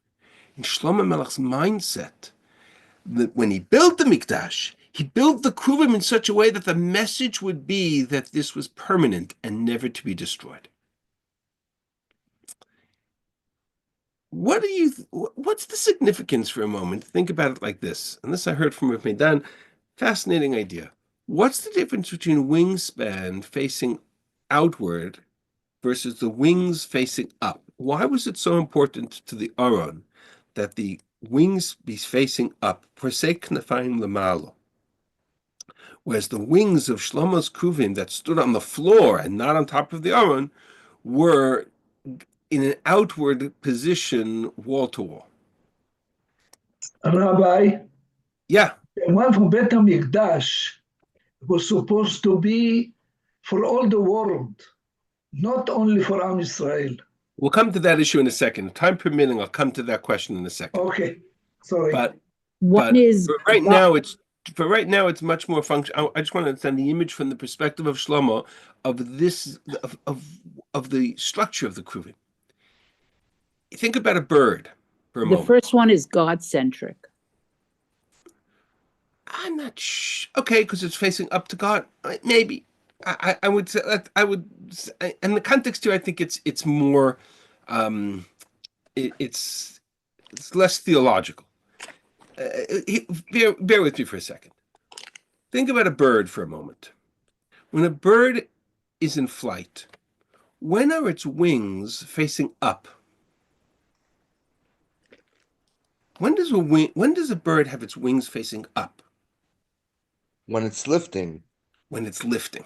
In Shlomo Melech's mindset, that when he built the Mikdash, he built the kruvim in such a way that the message would be that this was permanent and never to be destroyed. What's the significance for a moment? Think about it like this. And this I heard from Rabbi Meidan. Fascinating idea. What's the difference between wingspan facing outward versus the wings facing up? Why was it so important to the aron that the wings be facing up? Forsake knafayim lamalo. Whereas the wings of Shlomo's kruvim that stood on the floor and not on top of the aron were in an outward position, wall to wall. Rabbi, Yeah. the one from Beit HaMikdash was supposed to be for all the world, not only for Am Israel. We'll come to that issue in a second. Time permitting, I'll come to that question in a second. Okay, sorry. But One is for right now, it's much more functional. I just want to understand the image from the perspective of Shlomo of this of the structure of the kruvim. think about a bird for a The moment. first one is God-centric. I'm not okay, because it's facing up to God. Maybe I would say that in the context here. I think it's more, it's less theological. Bear with me for a second. Think about a bird for a moment. When a bird is in flight, when are its wings facing up? When does a bird have its wings facing up? When it's lifting. When it's lifting.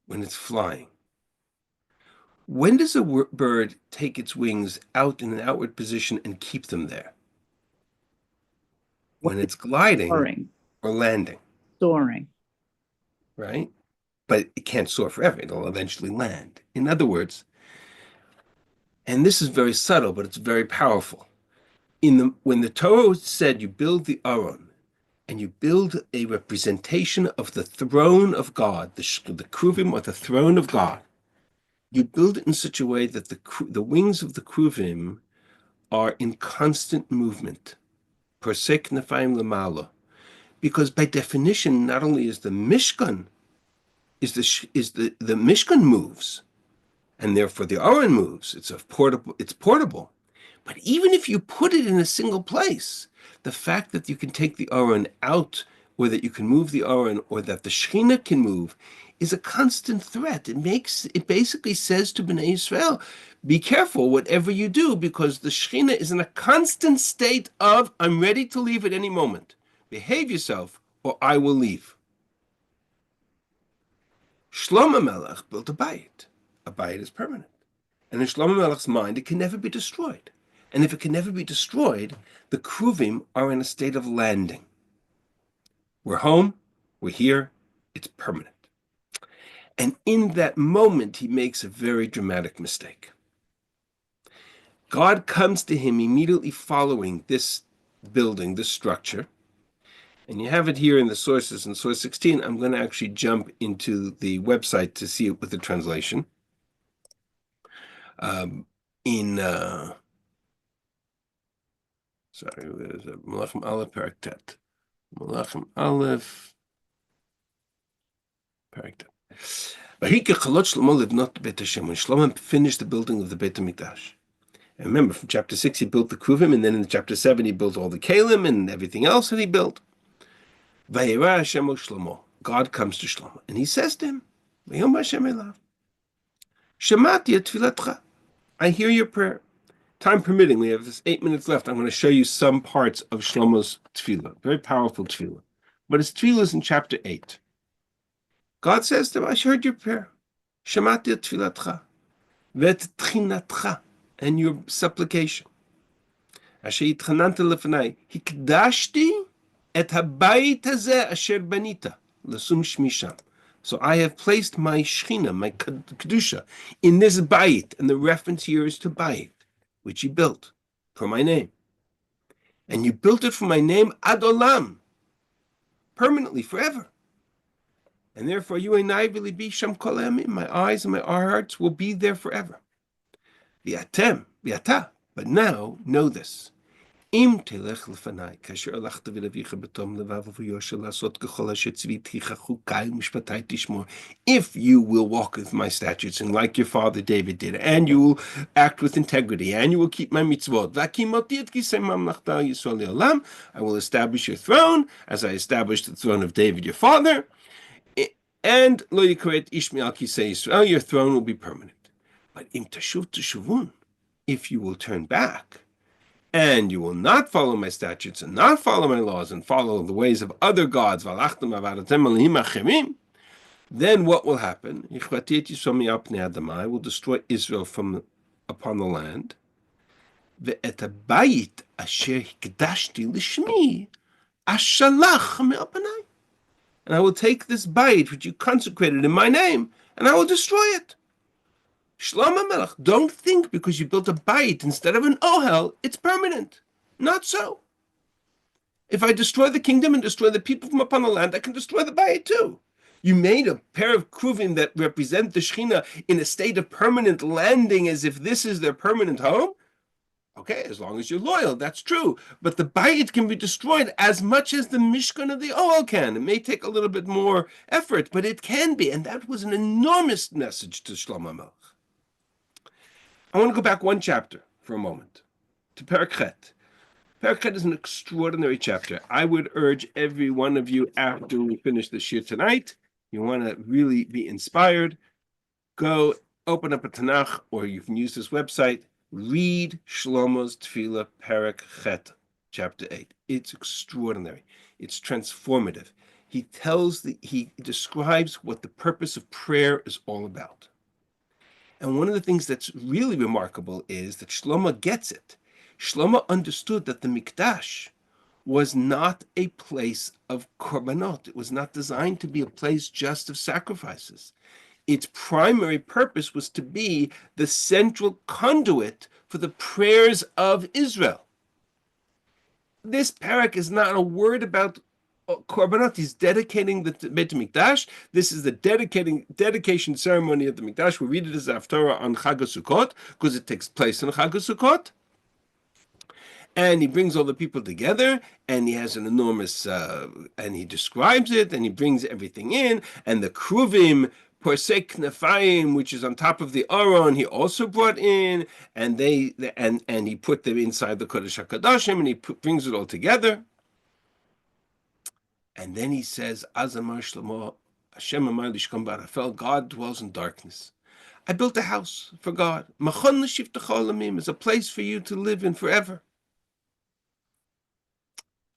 When it's flying. When does a bird take its wings out in an outward position and keep them there? When it's gliding Soaring. or landing, Soaring. right? But it can't soar forever. It'll eventually land. In other words, and this is very subtle, but it's very powerful. When the Torah said you build the Aron, and you build a representation of the throne of God, the Kruvim, or the throne of God, you build it in such a way that the wings of the Kruvim are in constant movement. Persek nefaim lamalo. Because by definition, not only is the Mishkan, the Mishkan moves, and therefore the Aron moves. It's portable. But even if you put it in a single place, the fact that you can take the Aron out, or that you can move the Aron, or that the Shekhinah can move, is a constant threat. It basically says to Bnei Yisrael, be careful whatever you do, because the Shekhinah is in a constant state of, I'm ready to leave at any moment. Behave yourself, or I will leave. Shlomo Melech built a bayit. A bayit is permanent. And in Shlomo Melech's mind, it can never be destroyed. And if it can never be destroyed, the Kruvim are in a state of landing. We're home, we're here, it's permanent. And in that moment, he makes a very dramatic mistake. God comes to him immediately following this building, this structure. And you have it here in the sources in source 16. I'm going to actually jump into the website to see it with the translation. There's a Malachim Aleph Parak Tet. Malachim Aleph Parak Tet. When Shlomo finished the building of the Beit HaMikdash. And remember, from chapter 6, he built the Kruvim, and then in chapter 7, he built all the Kalim and everything else that he built. Vayera Hashem Shlomo. God comes to Shlomo, and he says to him, Vayom Hashem elav. Shemati et tfilatcha. I hear your prayer. Time permitting, we have 8 minutes left. I'm going to show you some parts of Shlomo's tefillah, very powerful tefillah. But his tefillah is in chapter 8. God says to him, I heard your prayer. Shemati et tfilatcha. Vet tchinatcha. And your supplication. Asher yitchananta lefnai. Hikdashti et habayit hazeh asher banita. L'sum shmi sham. So I have placed my Shechina, my Kedusha, in this bayit. And the reference here is to bayit, which he built for my name. And you built it for my name, ad olam, permanently, forever. And therefore, you and I will be sham kol hayamim. My eyes and my hearts will be there forever. V'ata. But now, know this. Im telech lefanai, kasher alachta v'levicha b'tom levav v'yosher lasot k'chol asher tzviticha chukai u'mishpatai tishmor. If you will walk with my statutes, and like your father David did, and you will act with integrity, and you will keep my mitzvot, v'akimoti et kisei mamlachta yisrael le'olam, I will establish your throne, as I established the throne of David your father, and lo yikret ish me'al kisei Yisrael, your throne will be permanent. But im tashuv teshuvun, if you will turn back, and you will not follow my statutes, and not follow my laws, and follow the ways of other gods, then what will happen? I will destroy Israel from upon the land. And I will take this bayit which you consecrated in my name, and I will destroy it. Shlomo Melech, don't think because you built a bayit instead of an ohel, it's permanent. Not so. If I destroy the kingdom and destroy the people from upon the land, I can destroy the bayit too. You made a pair of kruvim that represent the Shekhinah in a state of permanent landing as if this is their permanent home. Okay, as long as you're loyal, that's true. But the bayit can be destroyed as much as the Mishkan of the Ohel can. It may take a little bit more effort, but it can be. And that was an enormous message to Shlomo Melech. I want to go back one chapter for a moment, to Perek Chet. Perek Chet is an extraordinary chapter. I would urge every one of you, after we finish the shir tonight, you want to really be inspired, go open up a Tanakh, or you can use this website, read Shlomo's Tefillah, Perek Chet, chapter 8. It's extraordinary. It's transformative. He describes what the purpose of prayer is all about. And one of the things that's really remarkable is that Shlomo gets it. Shlomo understood that the Mikdash was not a place of korbanot. It was not designed to be a place just of sacrifices. Its primary purpose was to be the central conduit for the prayers of Israel. This parak is not a word about korbanot. He's dedicating the Beit HaMikdash. This is the dedication ceremony of the Mikdash. We read it as Haftarah on Chag HaSukkot because it takes place on Chag HaSukkot. And he brings all the people together, and he has an enormous, and he describes it, and he brings everything in, and the kruvim, Porsek Knefayim, which is on top of the Aron, he also brought in, and he put them inside the Kodesh HaKadoshim, and he brings it all together. And then he says, Azamar Shlomo, Hashem Amar Lishkom Barafel, God dwells in darkness. I built a house for God. Machon L'Shivtecha Olamim is a place for you to live in forever.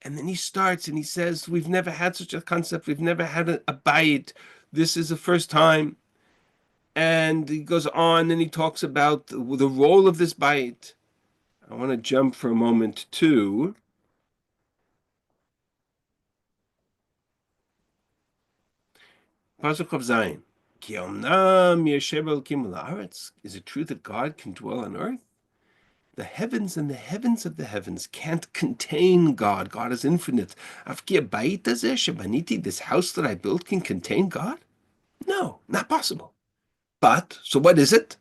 And then he starts and he says, we've never had such a concept. We've never had a bayit. This is the first time. And he goes on and he talks about the role of this bayit. I want to jump for a moment to Pasuk of Zayin. Is it true that God can dwell on earth? The heavens and the heavens of the heavens can't contain God. God is infinite. This house that I built can contain God? No, not possible. But, so what is it?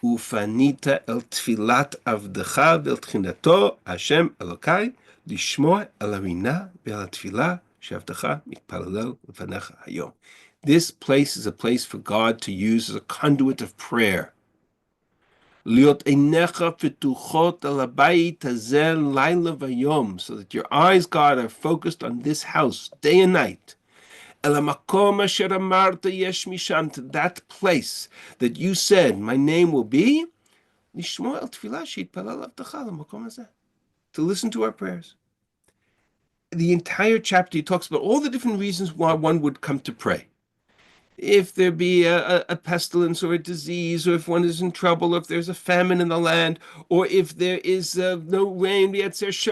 Ufanita el tfilat avdecha vel tchinato Hashem Elokai lishmoa el arina vel tfilah shavdecha mitpalel lefanecha hayom. This place is a place for God to use as a conduit of prayer. Liot einecha fetuchot al habayit hazeh laila vayom, so that your eyes, God, are focused on this house day and night. El hamakom asher amarta yesh misham, to that place that you said my name will be, lishmoa el tfilah sheitpalel avdecha lamakom hazeh, to listen to our prayers. The entire chapter, he talks about all the different reasons why one would come to pray. If there be a pestilence or a disease, or if one is in trouble, or if there's a famine in the land, or if there is no rain, there's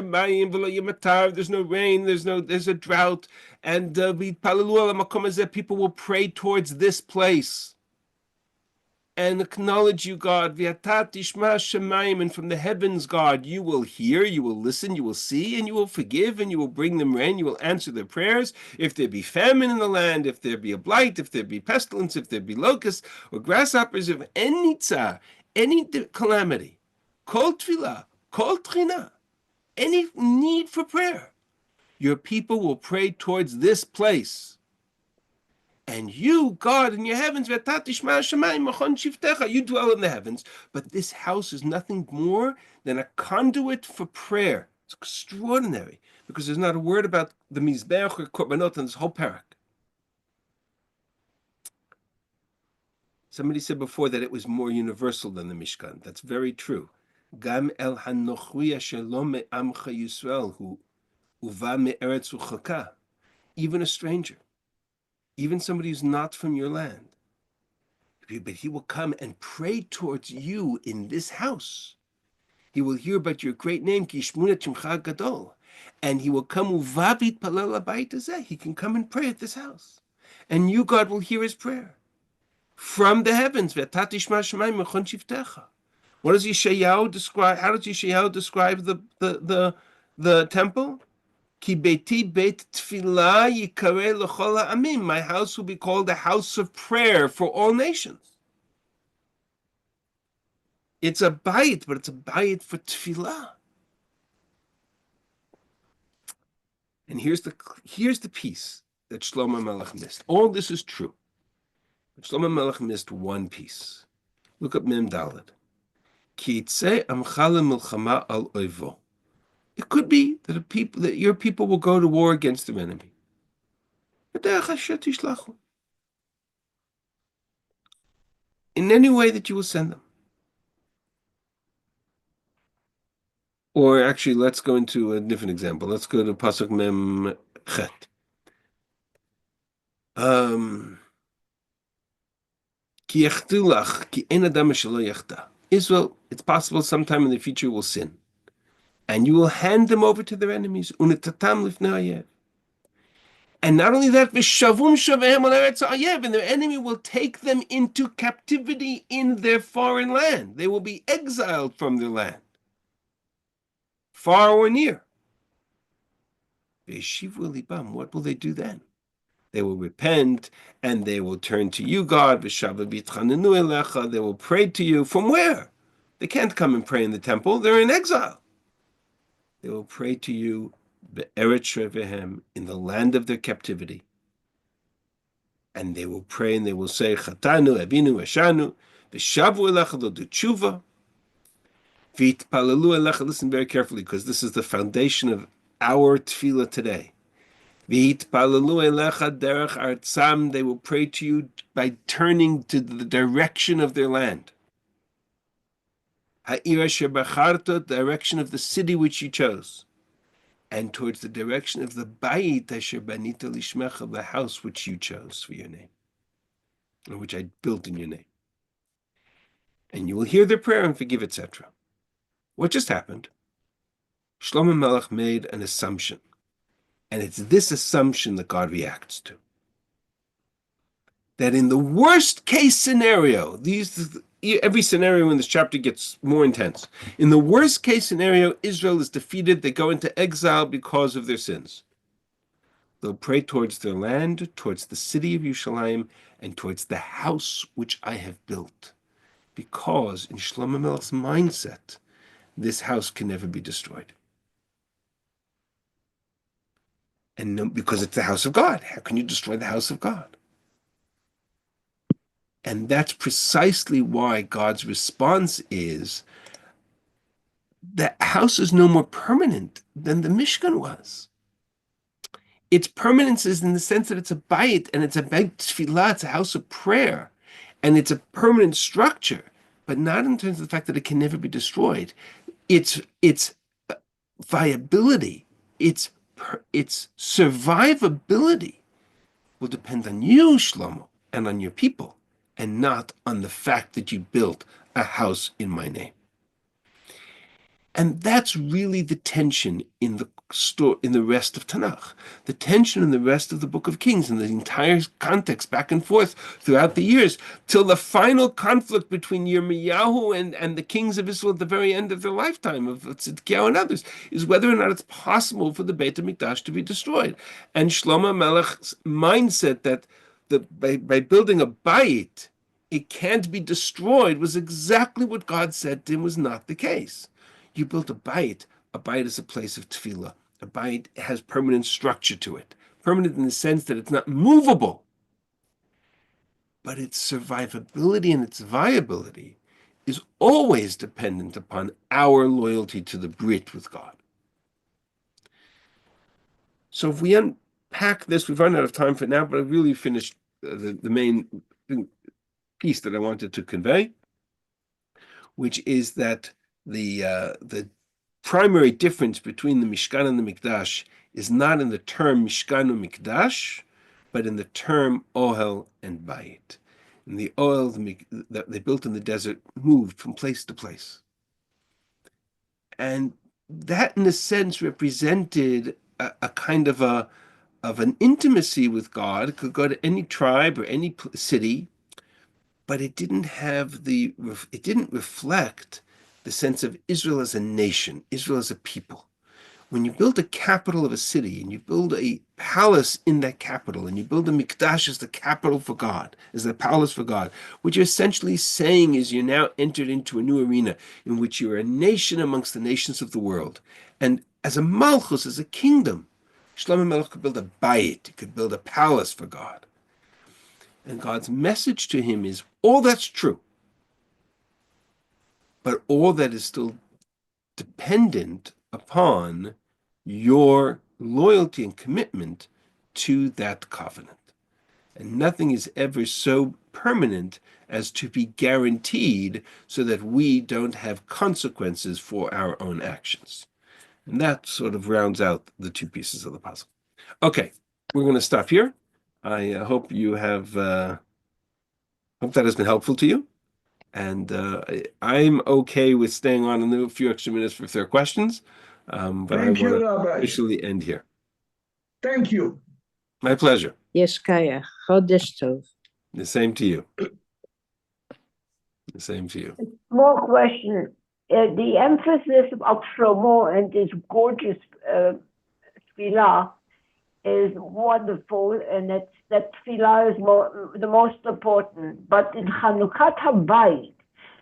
no rain, there's a drought, and people will pray towards this place and acknowledge you, God. And from the heavens, God, you will hear, you will listen, you will see, and you will forgive, and you will bring them rain, you will answer their prayers. If there be famine in the land, if there be a blight, if there be pestilence, if there be locusts or grasshoppers, if any tzar, any calamity, kol tefillah, kol trina, any need for prayer, your people will pray towards this place. And you, God, in your heavens, you dwell in the heavens. But this house is nothing more than a conduit for prayer. It's extraordinary, because there's not a word about the Mizbeach or Korbanot in this whole parak. Somebody said before that it was more universal than the Mishkan. That's very true. Gam el hanochri shalom me'amcha Yisrael hu uva me'eretz uchaka. Even a stranger, even somebody who's not from your land, but he will come and pray towards you in this house. He will hear about your great name, Kishmuna Chimcha Gadol, and he will come uvavit palel habayit hazeh. He can come and pray at this house, and you, God, will hear his prayer from the heavens. What does Yeshayahu describe? How does Yeshayahu describe the temple? Ki beiti beit tefillah yikareh l'chol ha'amim. My house will be called a house of prayer for all nations. It's a bayit, but it's a bayit for tefillah. And here's the piece that Shlomo Melech missed. All this is true. But Shlomo Melech missed one piece. Look up Mem Daled. Ki yitzeh amcha le'milchama al oivo. It could be that your people will go to war against their enemy. In any way that you will send them. Or actually, let's go into a different example. Let's go to Pasuk Mem Chet. Israel, it's possible sometime in the future will sin. And you will hand them over to their enemies. And not only that, and their enemy will take them into captivity in their foreign land. They will be exiled from their land, far or near. What will they do then? They will repent and they will turn to you, God. They will pray to you. From where? They can't come and pray in the temple. They're in exile. They will pray to you in the land of their captivity. And they will pray and they will say, Chatanu, Avinu, Eshanu, V'shavu elecha, they'll do tshuva. V'itpalalu elecha, listen very carefully, because this is the foundation of our tefillah today. V'itpalalu elecha derech artzam, they will pray to you by turning to the direction of their land. Ha'ira shebacharta, direction of the city which you chose. And towards the direction of the bayit asher banita lishmecha, the house which you chose for your name, or which I built in your name. And you will hear their prayer and forgive, etc. What just happened? Shlomo Melech made an assumption, and it's this assumption that God reacts to. That in the worst case scenario, every scenario in this chapter gets more intense. In the worst case scenario, Israel is defeated. They go into exile because of their sins. They'll pray towards their land, towards the city of Yerushalayim, and towards the house which I have built. Because in Shlomo Melech's mindset, this house can never be destroyed. And no, because it's the house of God. How can you destroy the house of God? And that's precisely why God's response is, the house is no more permanent than the Mishkan was. Its permanence is in the sense that it's a bayit, and it's a beit tefillah, it's a house of prayer, and it's a permanent structure, but not in terms of the fact that it can never be destroyed. Its viability, its survivability will depend on you, Shlomo, and on your people, and not on the fact that you built a house in my name. And that's really the tension in the rest of Tanakh, the tension in the rest of the Book of Kings, and the entire context back and forth throughout the years, till the final conflict between Yirmiyahu and the kings of Israel at the very end of their lifetime, of Tzidkiyahu and others, is whether or not it's possible for the Beit HaMikdash to be destroyed. And Shlomo Melech's mindset that by building a bayit, it can't be destroyed, was exactly what God said to him was not the case. You built a bayit. A bayit is a place of tefillah. A bayit has permanent structure to it. Permanent in the sense that it's not movable. But its survivability and its viability is always dependent upon our loyalty to the Brit with God. So if we unpack this, we've run out of time for now, but I've really finished the main piece that I wanted to convey, which is that the primary difference between the Mishkan and the Mikdash is not in the term Mishkan or Mikdash, but in the term Ohel and Bayit. And the Ohel that they built in the desert moved from place to place. And that, in a sense, represented a kind of an intimacy with God. It could go to any tribe or any city, but it didn't reflect the sense of Israel as a nation, Israel as a people. when you build a capital of a city and you build a palace in that capital and you build a mikdash as the capital for God, as the palace for God, what you're essentially saying is you're now entered into a new arena in which you're a nation amongst the nations of the world. And as a malchus, as a kingdom, Shlomo Melech could build a bayit, he could build a palace for God. And God's message to him is, all that's true, but all that is still dependent upon your loyalty and commitment to that covenant. And nothing is ever so permanent as to be guaranteed so that we don't have consequences for our own actions. And that sort of rounds out the two pieces of the puzzle. Okay, we're going to stop here. I hope you have, hope that has been helpful to you. And I'm okay with staying on a few extra minutes for if there are questions. But I Thank want you, to Rabbi. officially end here. Thank you. My pleasure. Yes, Kaya. Chodesh Tov. The same to you. The same to you. More question. The emphasis of Shlomo and this gorgeous tefillah is wonderful, and that tefillah is the most important. But in Chanukat HaBayit,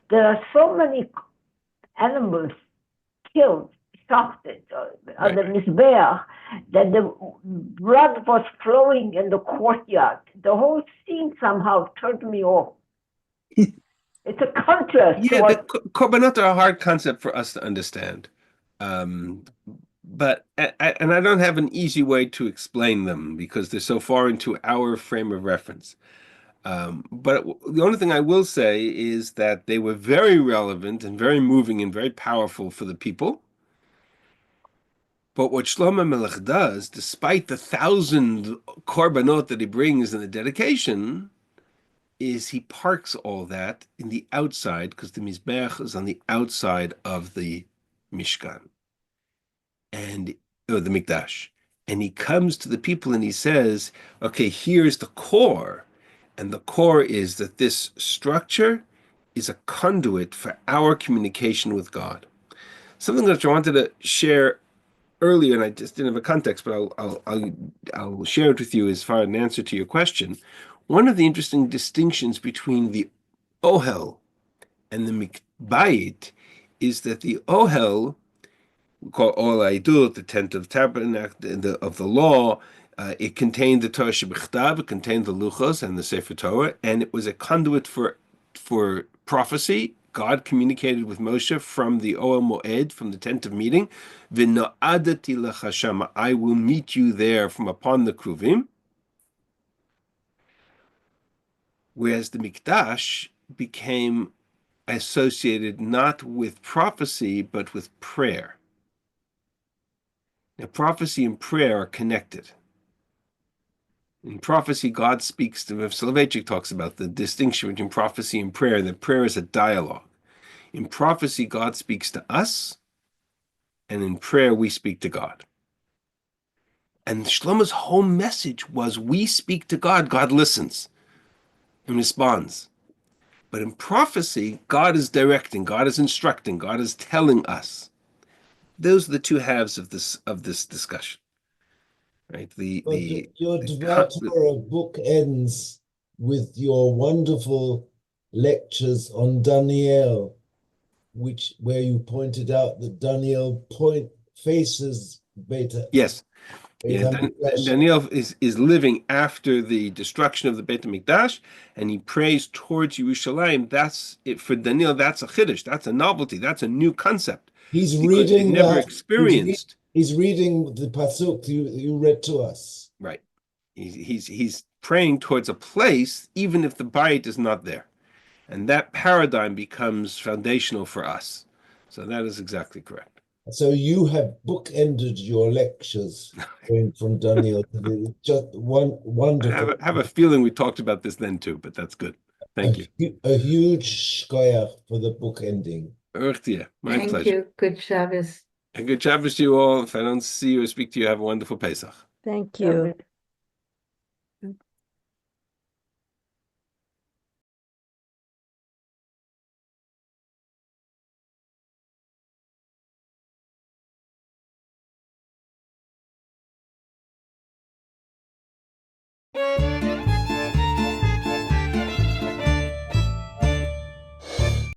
there are so many animals killed, shafted on the Mizbeach, that the blood was flowing in the courtyard. The whole scene somehow turned me off. It's a contrast to Yeah, what the korbanot are a hard concept for us to understand. But I don't have an easy way to explain them because they're so far into our frame of reference. But the only thing I will say is that they were very relevant and very moving and very powerful for the people. But what Shlomo Melech does, despite the 1,000 korbanot that he brings in the dedication, is he parks all that in the outside, because the Mizbeach is on the outside of the Mishkan, or the Mikdash. And he comes to the people and he says, okay, here's the core. And the core is that this structure is a conduit for our communication with God. Something that I wanted to share earlier, and I just didn't have a context, but I'll share it with you as far as an answer to your question. One of the interesting distinctions between the Ohel and the Mikbayit is that the Ohel, we call Ohel Haidut, the tent of tabernacle of the law, it contained the Torah Shebichtav, it contained the Luchos and the Sefer Torah, and it was a conduit for prophecy. God communicated with Moshe from the Ohel Moed, from the tent of meeting. V'no'adati lecha shama, I will meet you there from upon the Kruvim. Whereas the Mikdash became associated not with prophecy, but with prayer. Now, prophecy and prayer are connected. In prophecy, God speaks to, Soloveitchik talks about the distinction between prophecy and prayer, that prayer is a dialogue. In prophecy, God speaks to us, and in prayer, we speak to God. And Shlomo's whole message was, we speak to God, God listens and responds. But in prophecy, God is directing, God is instructing, God is telling us. Those are the two halves of this discussion. Right? Your Dvar Torah book ends with your wonderful lectures on Daniel, where you pointed out that Daniel faces Beta. Yes. Yeah, Daniel is living after the destruction of the Beit HaMikdash, and he prays towards Yerushalayim. That's it for Daniel. That's a chiddush. That's a novelty. That's a new concept. He's reading never experienced. He's reading the pasuk you read to us. Right. He's praying towards a place, even if the bayit is not there, and that paradigm becomes foundational for us. So that is exactly correct. So you have bookended your lectures going from Daniel to just one wonderful. I have a feeling we talked about this then too, but that's good. Thank you. A huge shkoyach for the book ending. My Thank pleasure. you. Good Shabbos. And good Shabbos to you all. If I don't see you or speak to you, have a wonderful Pesach. Thank you.